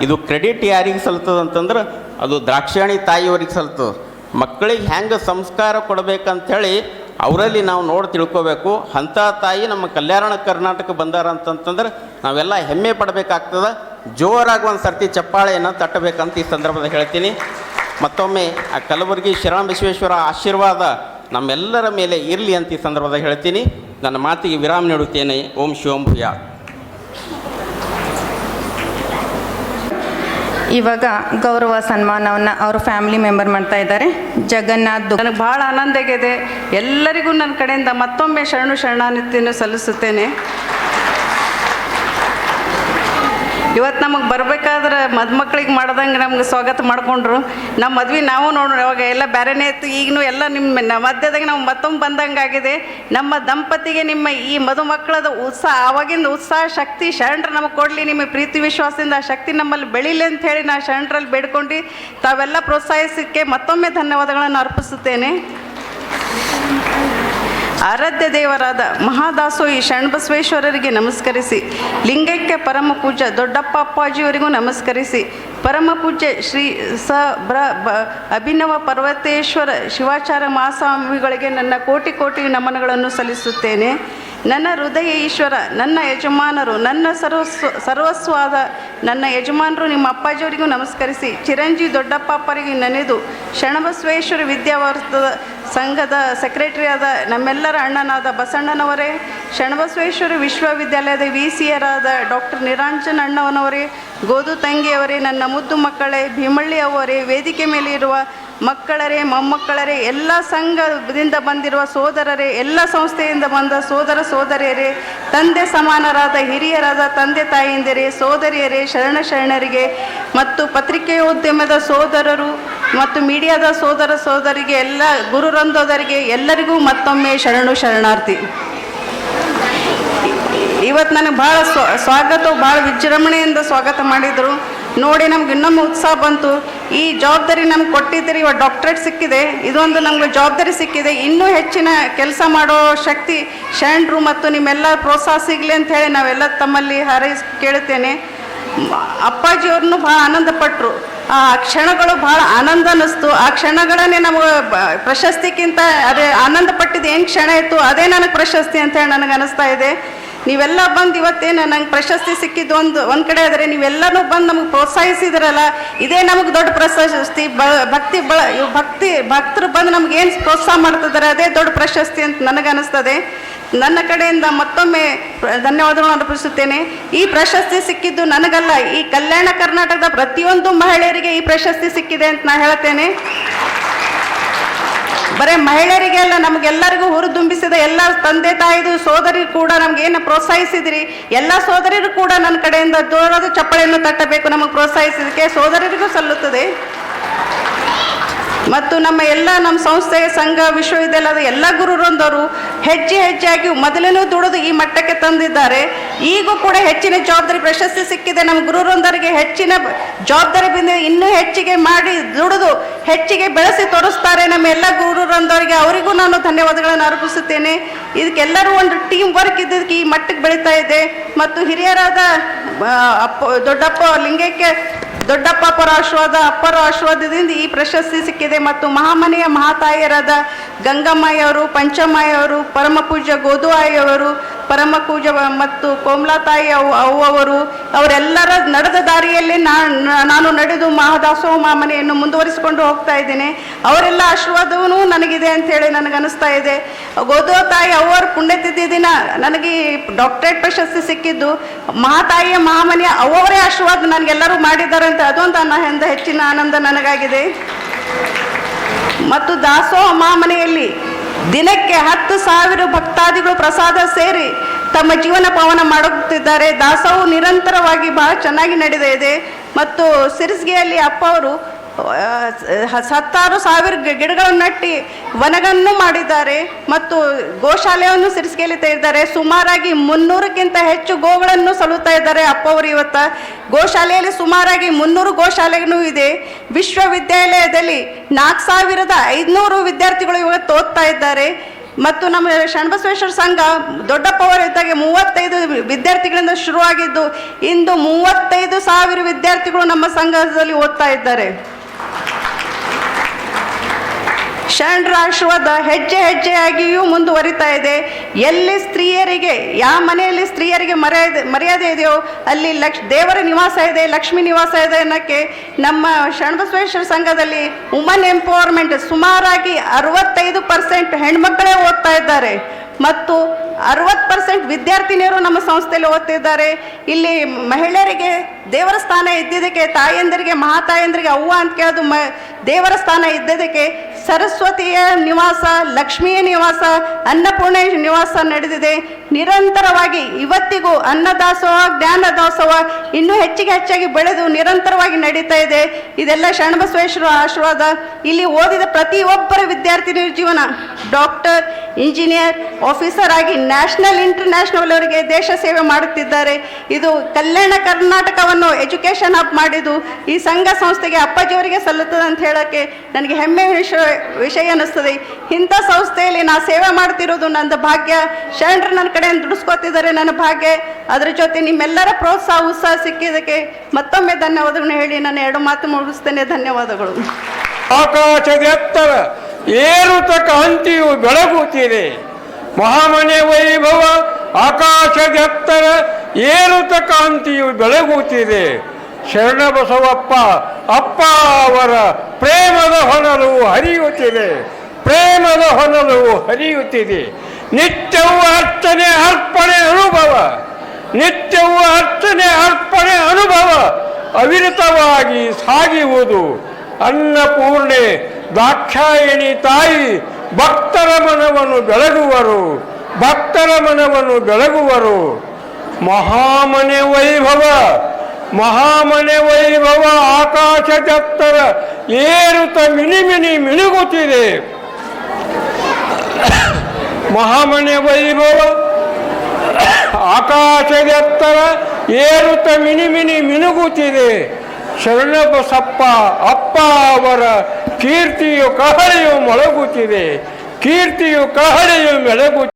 ಇದು ಕ್ರೆಡಿಟ್ ಯಾರಿಗೆ ಸಲ್ತದಂತಂದ್ರೆ ಅದು ದ್ರಾಕ್ಷಾಯಣಿ ತಾಯಿಯವ್ರಿಗೆ ಸಲ್ತದೆ. ಮಕ್ಕಳಿಗೆ ಹೆಂಗೆ ಸಂಸ್ಕಾರ ಕೊಡಬೇಕಂಥೇಳಿ ಅವರಲ್ಲಿ ನಾವು ನೋಡಿ ತಿಳ್ಕೊಬೇಕು. ಅಂಥ ತಾಯಿ ನಮ್ಮ ಕಲ್ಯಾಣ ಕರ್ನಾಟಕ ಬಂದಾರ ಅಂತಂತಂದ್ರೆ ನಾವೆಲ್ಲ ಹೆಮ್ಮೆ ಪಡಬೇಕಾಗ್ತದೆ. ಜೋರಾಗಿ ಒಂದು ಸರ್ತಿ ಚಪ್ಪಾಳೆಯನ್ನು ತಟ್ಟಬೇಕಂತ ಈ ಸಂದರ್ಭದಲ್ಲಿ ಹೇಳ್ತೀನಿ. ಮತ್ತೊಮ್ಮೆ ಆ ಕಲಬುರಗಿ ಶರಣಬಸವೇಶ್ವರ ಆಶೀರ್ವಾದ ನಮ್ಮೆಲ್ಲರ ಮೇಲೆ ಇರಲಿ ಅಂತ ಈ ಸಂದರ್ಭದಲ್ಲಿ ಹೇಳ್ತೀನಿ. ನನ್ನ ಮಾತಿಗೆ ವಿರಾಮ ನೀಡುತ್ತೇನೆ. ಓಂ ಶಿವಂ ಭೂಯಾ. ಇವಾಗ ಗೌರವ ಸನ್ಮಾನವನ್ನು ಅವರು ಫ್ಯಾಮಿಲಿ ಮೆಂಬರ್ ಮಾಡ್ತಾ ಇದ್ದಾರೆ. ಜಗನ್ನಾಥ್. ನನಗೆ ಭಾಳ ಆನಂದ ಆಗಿದೆ. ಎಲ್ಲರಿಗೂ ನನ್ನ ಕಡೆಯಿಂದ ಮತ್ತೊಮ್ಮೆ ಶರಣಾರ್ಥಿಯನ್ನು ಸಲ್ಲಿಸುತ್ತೇನೆ. ಇವತ್ತು ನಮಗೆ ಬರಬೇಕಾದ್ರೆ ಮದುಮಕ್ಳಿಗೆ ಮಾಡ್ದಂಗೆ ನಮ್ಗೆ ಸ್ವಾಗತ ಮಾಡಿಕೊಂಡ್ರು. ನಮ್ಮ ಮದ್ವೆ ನಾವು ನೋಡ್ರಿ ಅವಾಗ ಎಲ್ಲ ಬೇರೆನೇ ಇತ್ತು. ಈಗಲೂ ಎಲ್ಲ ನಿಮ್ಮ ಮಧ್ಯದಾಗ ನಾವು ಮತ್ತೊಮ್ಮೆ ಬಂದಂಗೆ ಆಗಿದೆ. ನಮ್ಮ ದಂಪತಿಗೆ ನಿಮ್ಮ ಈ ಮದುಮಕ್ಕಳದ ಉತ್ಸಾಹ, ಆವಾಗಿಂದ ಉತ್ಸಾಹ ಶಕ್ತಿ ಶರಣರು ನಮಗೆ ಕೊಡಲಿ. ನಿಮ್ಮ ಪ್ರೀತಿ ವಿಶ್ವಾಸದಿಂದ ಆ ಶಕ್ತಿ ನಮ್ಮಲ್ಲಿ ಬೆಳೀಲಿ ಅಂತ ಹೇಳಿ ನಾನು ಶರಣರಲ್ಲಿ ಬೇಡ್ಕೊಂಡು ತಾವೆಲ್ಲ ಪ್ರೋತ್ಸಾಹಿಸಕ್ಕೆ ಮತ್ತೊಮ್ಮೆ ಧನ್ಯವಾದಗಳನ್ನು ಅರ್ಪಿಸುತ್ತೇನೆ. ಆರಾಧ್ಯ ದೇವರಾದ ಮಹಾದಾಸೋಹಿ ಶರಣಬಸವೇಶ್ವರರಿಗೆ ನಮಸ್ಕರಿಸಿ, ಲಿಂಗೈಕ್ಯ ಪರಮ ಪೂಜ್ಯ ದೊಡ್ಡಪ್ಪ ಅಪ್ಪಾಜಿಯವರಿಗೂ ನಮಸ್ಕರಿಸಿ, ಪರಮ ಪೂಜ್ಯ ಶ್ರೀ ಅಭಿನವ ಪರ್ವತೇಶ್ವರ ಶಿವಾಚಾರ್ಯ ಮಹಾಸ್ವಾಮಿಗಳಿಗೆ ನನ್ನ ಕೋಟಿ ಕೋಟಿ ನಮನಗಳನ್ನು ಸಲ್ಲಿಸುತ್ತೇನೆ. ನನ್ನ ಹೃದಯ ಈಶ್ವರ, ನನ್ನ ಯಜಮಾನರು, ನನ್ನ ಸರ್ವಸ್ವಾದ ನನ್ನ ಯಜಮಾನರು ನಿಮ್ಮ ಅಪ್ಪಾಜಿಯವರಿಗೂ ನಮಸ್ಕರಿಸಿ, ಚಿರಂಜೀವಿ ದೊಡ್ಡಪ್ಪ ಅಪ್ಪರಿಗೆ ನೆನೆದು ಶರಣಬಸವೇಶ್ವರ ವಿದ್ಯಾವರ್ಧಕ ಸಂಘದ ಸೆಕ್ರೆಟರಿಯಾದ ನಮ್ಮೆಲ್ಲರ ಅಣ್ಣನಾದ ಬಸಣ್ಣನವರೇ, ಶರಣಬಸವೇಶ್ವರ ವಿಶ್ವವಿದ್ಯಾಲಯದ VCಯರಾದ ಡಾಕ್ಟರ್ ನಿರಂಜನ್ ಅಣ್ಣವನವರೇ, ಗೋದು ತಂಗಿಯವರೇ, ನನ್ನ ಮುದ್ದು ಮಕ್ಕಳೇ, ಭೀಮಳ್ಳಿ ಅವರೇ, ವೇದಿಕೆ ಮೇಲೆ ಇರುವ ಮಕ್ಕಳರೇ, ಮೊಮ್ಮಕ್ಕಳರೇ, ಎಲ್ಲ ಸಂಘದಿಂದ ಬಂದಿರುವ ಸೋದರರೇ, ಎಲ್ಲ ಸಂಸ್ಥೆಯಿಂದ ಬಂದ ಸೋದರ ಸೋದರಿಯರೇ, ತಂದೆ ಸಮಾನರಾದ ಹಿರಿಯರಾದ ತಂದೆ ತಾಯಿಯಂದಿರೇ, ಸೋದರಿಯರೇ, ಶರಣರಿಗೆ ಮತ್ತು ಪತ್ರಿಕೆಯೋದ್ಯಮದ ಸೋದರರು ಮತ್ತು ಮೀಡಿಯಾದ ಸೋದರ ಸೋದರಿಗೆ, ಎಲ್ಲ ಗುರುವೃಂದರಿಗೆ ಎಲ್ಲರಿಗೂ ಮತ್ತೊಮ್ಮೆ ಶರಣಾರ್ಥಿ. ಇವತ್ತು ನನಗೆ ಭಾಳ ಸ್ವಾಗತ, ಭಾಳ ವಿಜೃಂಭಣೆಯಿಂದ ಸ್ವಾಗತ ಮಾಡಿದರು. ನೋಡಿ ನಮ್ಗೆ ಇನ್ನೊಮ್ಮೆ ಉತ್ಸಾಹ ಬಂತು. ಈ ಜವಾಬ್ದಾರಿ ನಮ್ಗೆ ಕೊಟ್ಟಿದ್ದೀರಿ, ಇವಾಗ ಡಾಕ್ಟ್ರೇಟ್ ಸಿಕ್ಕಿದೆ, ಇದೊಂದು ನಮ್ಗೆ ಜವಾಬ್ದಾರಿ ಸಿಕ್ಕಿದೆ. ಇನ್ನೂ ಹೆಚ್ಚಿನ ಕೆಲಸ ಮಾಡೋ ಶಕ್ತಿ ಶರಣರು ಮತ್ತು ನಿಮ್ಮೆಲ್ಲ ಪ್ರೋತ್ಸಾಹ ಸಿಗಲಿ ಅಂತ ಹೇಳಿ ನಾವೆಲ್ಲ ತಮ್ಮಲ್ಲಿ ಹಾರೈಸಿ ಕೇಳುತ್ತೇನೆ. ಅಪ್ಪಾಜಿಯವ್ರನ್ನೂ ಭಾಳ ಆನಂದಪಟ್ಟರು. ಆ ಕ್ಷಣಗಳು ಭಾಳ ಆನಂದ ಅನ್ನಿಸ್ತು. ಆ ಕ್ಷಣಗಳನ್ನೇ ನಮಗೆ ಪ್ರಶಸ್ತಿಗಿಂತ ಅದೇ ಆನಂದ ಪಟ್ಟಿದ್ದು ಏನು ಕ್ಷಣ ಇತ್ತು ಅದೇ ನನಗೆ ಪ್ರಶಸ್ತಿ ಅಂತ ಹೇಳಿ ನನಗೆ ಅನ್ನಿಸ್ತಾ ಇದೆ. ನೀವೆಲ್ಲ ಬಂದು ಇವತ್ತೇನು ನಂಗೆ ಪ್ರಶಸ್ತಿ ಸಿಕ್ಕಿದ್ದು ಒಂದು ಕಡೆ ಆದರೆ ನೀವೆಲ್ಲರೂ ಬಂದು ನಮಗೆ ಪ್ರೋತ್ಸಾಹಿಸಿದ್ರಲ್ಲ, ಇದೇ ನಮಗೆ ದೊಡ್ಡ ಪ್ರಶಸ್ತಿ. ಭಕ್ತರು ಬಂದು ನಮ್ಗೆ ಏನು ಪ್ರೋತ್ಸಾಹ ಮಾಡ್ತಿದ್ದಾರೆ ಅದೇ ದೊಡ್ಡ ಪ್ರಶಸ್ತಿ ಅಂತ ನನಗೆ ಅನ್ನಿಸ್ತದೆ. ನನ್ನ ಕಡೆಯಿಂದ ಮತ್ತೊಮ್ಮೆ ಧನ್ಯವಾದಗಳನ್ನು ಅರ್ಪಿಸುತ್ತೇನೆ. ಈ ಪ್ರಶಸ್ತಿ ಸಿಕ್ಕಿದ್ದು ನನಗಲ್ಲ, ಈ ಕಲ್ಯಾಣ ಕರ್ನಾಟಕದ ಪ್ರತಿಯೊಂದು ಮಹಿಳೆಯರಿಗೆ ಈ ಪ್ರಶಸ್ತಿ ಸಿಕ್ಕಿದೆ ಅಂತ ನಾನು ಹೇಳ್ತೇನೆ. ಬರೀ ಮಹಿಳೆಯರಿಗೆ ಅಲ್ಲ, ನಮಗೆಲ್ಲರಿಗೂ ಹುರಿದುಂಬಿಸಿದ ಎಲ್ಲ ತಂದೆ ತಾಯಿದು ಸೋದರಿ ಕೂಡ ನಮಗೇನು ಪ್ರೋತ್ಸಾಹಿಸಿದ್ರಿ, ಎಲ್ಲ ಸೋದರಿಯರು ಕೂಡ ನನ್ನ ಕಡೆಯಿಂದ ಜೋರಾದ ಚಪ್ಪಳೆಯನ್ನು ತಟ್ಟಬೇಕು. ನಮಗೆ ಪ್ರೋತ್ಸಾಹಿಸಿದಕ್ಕೆ ಸೋದರಿಯರಿಗೂ ಸಲ್ಲುತ್ತದೆ. ಮತ್ತು ನಮ್ಮ ಸಂಸ್ಥೆ, ಸಂಘ, ವಿಶ್ವವಿದ್ಯಾಲಯದ ಎಲ್ಲ ಗುರುವೃಂದವರು ಹೆಜ್ಜೆಯಾಗಿ ಮೊದಲೇನೂ ದುಡಿದು ಈ ಮಟ್ಟಕ್ಕೆ ತಂದಿದ್ದಾರೆ. ಈಗೂ ಕೂಡ ಹೆಚ್ಚಿನ ಜವಾಬ್ದಾರಿ ಪ್ರಶಸ್ತಿ ಸಿಕ್ಕಿದೆ. ನಮ್ಮ ಗುರುವೃಂದರಿಗೆ ಹೆಚ್ಚಿನ ಜವಾಬ್ದಾರಿ ಬಂದಿದೆ. ಇನ್ನೂ ಹೆಚ್ಚಿಗೆ ಮಾಡಿ ದುಡಿದು ಹೆಚ್ಚಿಗೆ ಬೆಳೆಸಿ ತೋರಿಸ್ತಾರೆ ನಮ್ಮ ಎಲ್ಲ ಗುರುವೃಂದವರಿಗೆ. ಅವರಿಗೂ ನಾನು ಧನ್ಯವಾದಗಳನ್ನು ಅರ್ಪಿಸುತ್ತೇನೆ. ಇದಕ್ಕೆಲ್ಲರೂ ಒಂದು ಟೀಮ್ ವರ್ಕ್ ಇದ್ದದಕ್ಕೆ ಈ ಮಟ್ಟಕ್ಕೆ ಬೆಳೀತಾ ಇದೆ. ಮತ್ತು ಹಿರಿಯರಾದ ದೊಡ್ಡಪ್ಪ ಲಿಂಗೈಕ್ಯ ದೊಡ್ಡಪ್ಪ ಅಪ್ಪರ ಆಶೀರ್ವಾದದಿಂದ ಈ ಪ್ರಶಸ್ತಿ ಸಿಕ್ಕಿದೆ. ಮತ್ತು ಮಹಾಮನೆಯ ಮಹಾತಾಯಿಯರಾದ ಗಂಗಮ್ಮಯ್ಯವರು, ಪಂಚಮ್ಮಯ್ಯವರು, ಪರಮ ಪೂಜ್ಯ ಗೋದುಆಯಿಯವರು, ಪರಮ ಪೂಜ್ಯ ಮತ್ತು ಕೋಮಲಾತಾಯಿ ಅವರು, ಅವರೆಲ್ಲರ ನಡೆದ ದಾರಿಯಲ್ಲಿ ನಾನು ನಡೆದು ಮಹಾದಾಸೋಹ ಮಹಾಮನೆಯನ್ನು ಮುಂದುವರಿಸಿಕೊಂಡು ಹೋಗ್ತಾ ಇದ್ದೇನೆ. ಅವರೆಲ್ಲ ಆಶೀರ್ವಾದವೂ ನನಗಿದೆ ಅಂಥೇಳಿ ನನಗನ್ನಿಸ್ತಾ ಇದೆ. ಗೋದುತಾಯಿ ಅವರ ಪುಣ್ಯತಿಥಿ ದಿನ ನನಗೆ ಡಾಕ್ಟರೇಟ್ ಪ್ರಶಸ್ತಿ ಸಿಕ್ಕಿದ್ದು ಮಹಾತಾಯಿಯ ಮಹಾಮನೆಯ ಅವರೇ ಆಶೀರ್ವಾದ ನನಗೆಲ್ಲರೂ ಮಾಡಿದ್ದಾರೆ ಅಂತ ಅದೊಂದು ಹೆಚ್ಚಿನ ಆನಂದ ನನಗಾಗಿದೆ. ಮತ್ತು ದಾಸೋಹ ಮಹಾಮನೆಯಲ್ಲಿ ದಿನಕ್ಕೆ 10,000 ಭಕ್ತಾದಿಗಳು ಪ್ರಸಾದ ಸೇರಿ ತಮ್ಮ ಜೀವನ ಪಾವನ ಮಾಡುತ್ತಿದ್ದಾರೆ. ದಾಸೋಹ ನಿರಂತರವಾಗಿ ಬಹಳ ಚೆನ್ನಾಗಿ ನಡೆದಿದೆ. ಮತ್ತು ಸಿರಿಸ್ಗೆಯಲ್ಲಿ ಅಪ್ಪ ಅವರು 16,000 ಗಿಡಗಳನ್ನು ನಟ್ಟಿ ವನಗಳನ್ನು ಮಾಡಿದ್ದಾರೆ ಮತ್ತು ಗೋಶಾಲೆಯನ್ನು ಸಿರಿಸ್ಗೆಯಲ್ಲಿ ತೆಗೆದಿದ್ದಾರೆ. ಸುಮಾರಾಗಿ 300ಕ್ಕಿಂತ ಹೆಚ್ಚು ಗೋಗಳನ್ನು ಸಲುತ್ತಾ ಇದ್ದಾರೆ ಅಪ್ಪ ಅವರು. ಇವತ್ತು ಗೋಶಾಲೆಯಲ್ಲಿ ಸುಮಾರಾಗಿ 300 ಗೋಶಾಲೆಗಳು ಇದೆ. ವಿಶ್ವವಿದ್ಯಾಲಯದಲ್ಲಿ 4,500 ವಿದ್ಯಾರ್ಥಿಗಳು ಇವತ್ತು ಓದ್ತಾ ಇದ್ದಾರೆ. ಮತ್ತು ನಮ್ಮ ಶರಣಬಸವೇಶ್ವರ ಸಂಘ ದೊಡ್ಡಪ್ಪ ಅವರು ಇದ್ದಾಗ 35 ವಿದ್ಯಾರ್ಥಿಗಳಿಂದ ಶುರುವಾಗಿದ್ದು ಇಂದು 35,000 ವಿದ್ಯಾರ್ಥಿಗಳು ನಮ್ಮ ಸಂಘದಲ್ಲಿ ಓದ್ತಾ ಇದ್ದಾರೆ. ಶರಣರ ಆಶೀರ್ವಾದ ಹೆಜ್ಜೆ ಹೆಜ್ಜೆಯಾಗಿಯೂ ಮುಂದುವರಿತಾ ಇದೆ. ಎಲ್ಲಿ ಸ್ತ್ರೀಯರಿಗೆ, ಯಾವ ಮನೆಯಲ್ಲಿ ಸ್ತ್ರೀಯರಿಗೆ ಮರ್ಯಾದೆ ಇದೆಯೋ ಅಲ್ಲಿ ದೇವರ ನಿವಾಸ ಇದೆ, ಲಕ್ಷ್ಮೀ ನಿವಾಸ ಇದೆ ಅನ್ನೋಕ್ಕೆ ನಮ್ಮ ಶರಣಬಸವೇಶ್ವರ ಸಂಘದಲ್ಲಿ ವುಮನ್ ಎಂಪವರ್ಮೆಂಟ್ ಸುಮಾರಾಗಿ 65% ಹೆಣ್ಮಕ್ಕಳೇ ಓದ್ತಾ ಇದ್ದಾರೆ ಮತ್ತು 60% ವಿದ್ಯಾರ್ಥಿನಿಯರು ನಮ್ಮ ಸಂಸ್ಥೆಯಲ್ಲಿ ಓದ್ತಿದ್ದಾರೆ. ಇಲ್ಲಿ ಮಹಿಳೆಯರಿಗೆ ದೇವರ ಸ್ಥಾನ ಇದ್ದಿದ್ದಕ್ಕೆ, ತಾಯಂದಿರಿಗೆ ಮಹಾತಾಯಂದಿರಿಗೆ ಅವ್ವ ಅಂತ ಕೇಳೋದು ದೇವರ ಸ್ಥಾನ ಇದ್ದಿದ್ದಕ್ಕೆ ಸರಸ್ವತಿಯ ನಿವಾಸ, ಲಕ್ಷ್ಮಿಯ ನಿವಾಸ, ಅನ್ನಪೂರ್ಣ ನಿವಾಸ ನಡೆದಿದೆ. ನಿರಂತರವಾಗಿ ಇವತ್ತಿಗೂ ಅನ್ನದಾಸೋಹ, ಜ್ಞಾನದಾಸೋಹ ಇನ್ನೂ ಹೆಚ್ಚಾಗಿ ಬೆಳೆದು ನಿರಂತರವಾಗಿ ನಡೀತಾ ಇದೆ. ಇದೆಲ್ಲ ಶರಣಬಸವೇಶ್ವರ ಆಶೀರ್ವಾದ. ಇಲ್ಲಿ ಓದಿದ ಪ್ರತಿಯೊಬ್ಬರ ವಿದ್ಯಾರ್ಥಿನಿಯ ಜೀವನ ಡಾಕ್ಟರ್, ಇಂಜಿನಿಯರ್, ಆಫೀಸರ್ ಆಗಿ ನ್ಯಾಷನಲ್ ಇಂಟರ್ನ್ಯಾಷನಲ್ ಅವರಿಗೆ ದೇಶ ಸೇವೆ ಮಾಡುತ್ತಿದ್ದಾರೆ. ಇದು ಕಲ್ಯಾಣ ಕರ್ನಾಟಕವನ್ನು ಎಜುಕೇಷನ್ ಹಬ್ ಮಾಡಿದ್ದು ಈ ಸಂಘ ಸಂಸ್ಥೆಗೆ ಅಪ್ಪಾಜಿಯವರಿಗೆ ಸಲ್ಲುತ್ತದೆ ಅಂತ ಹೇಳೋಕ್ಕೆ ನನಗೆ ಹೆಮ್ಮೆ ವಿಷಯ ಅನ್ನಿಸ್ತದೆ. ಇಂಥ ಸಂಸ್ಥೆಯಲ್ಲಿ ನಾ ಸೇವೆ ಮಾಡ್ತಿರೋದು ನನ್ನ ಭಾಗ್ಯ. ಶರಣರು ನನ್ನ ಕಡೆಯಿಂದ ದುಡಿಸ್ಕೋತಿದ್ದಾರೆ, ನನ್ನ ಭಾಗ್ಯ. ಅದರ ಜೊತೆ ನಿಮ್ಮೆಲ್ಲರ ಪ್ರೋತ್ಸಾಹ, ಉತ್ಸಾಹ ಸಿಕ್ಕಿದ್ದಕ್ಕೆ ಮತ್ತೊಮ್ಮೆ ಧನ್ಯವಾದಗಳನ್ನು ಹೇಳಿ ನನ್ನ 2 ಮಾತು ಮುಗಿಸ್ತೇನೆ. ಧನ್ಯವಾದಗಳು. ಆಕಾಶದ ಎತ್ತರ ಏರುತ ಕಾಂತಿಯು ಬೆಳಗುತ್ತಿದೆ. ಮಹಾಮನೆ ವೈಭವ ಆಕಾಶದ ಎತ್ತರ ಏರುತ ಕಾಂತಿಯು ಬೆಳಗುತ್ತಿದೆ. ಶರಣಬಸವಪ್ಪ ಅಪ್ಪ ಅವರ ಪ್ರೇಮದ ಹೊನಲು ಹರಿಯುತ್ತಿದೆ, ಪ್ರೇಮದ ಹೊನಲು ಹರಿಯುತ್ತಿದೆ. ನಿತ್ಯವೂ ಅರ್ಚನೆ ಅರ್ಪಣೆ ಅನುಭವ, ನಿತ್ಯವೂ ಅರ್ಚನೆ ಅರ್ಪಣೆ ಅನುಭವ ಅವಿರತವಾಗಿ ಸಾಗುವುದು. ಅನ್ನಪೂರ್ಣೆ ದಾಕ್ಷಾಯಣಿ ತಾಯಿ ಭಕ್ತರ ಮನವನ್ನು ಬೆಳಗುವರು, ಭಕ್ತರ ಮನವನ್ನು ಬೆಳಗುವರು. ಮಹಾಮನೆ ವೈಭವ, ಮಹಾಮನೆ ವೈಭವ ಆಕಾಶದೆತ್ತರ ಏರುತ್ತ ಮಿನಿಮಿನಿ ಮಿನುಗುತ್ತಿದೆ. ಮಹಾಮನೆ ವೈಭವ ಆಕಾಶದೆತ್ತರ ಏರುತ್ತ ಮಿನಿಮಿನಿ ಮಿನುಗುತ್ತಿದೆ. ಶರಣಬಸಪ್ಪ ಅಪ್ಪ ಅವರ ಕೀರ್ತಿಯು ಕಹಳೆಯು ಮೊಳಗುತ್ತಿದೆ, ಕೀರ್ತಿಯು ಕಹಳೆಯು ಮೆಳಗುತ್ತಿದೆ.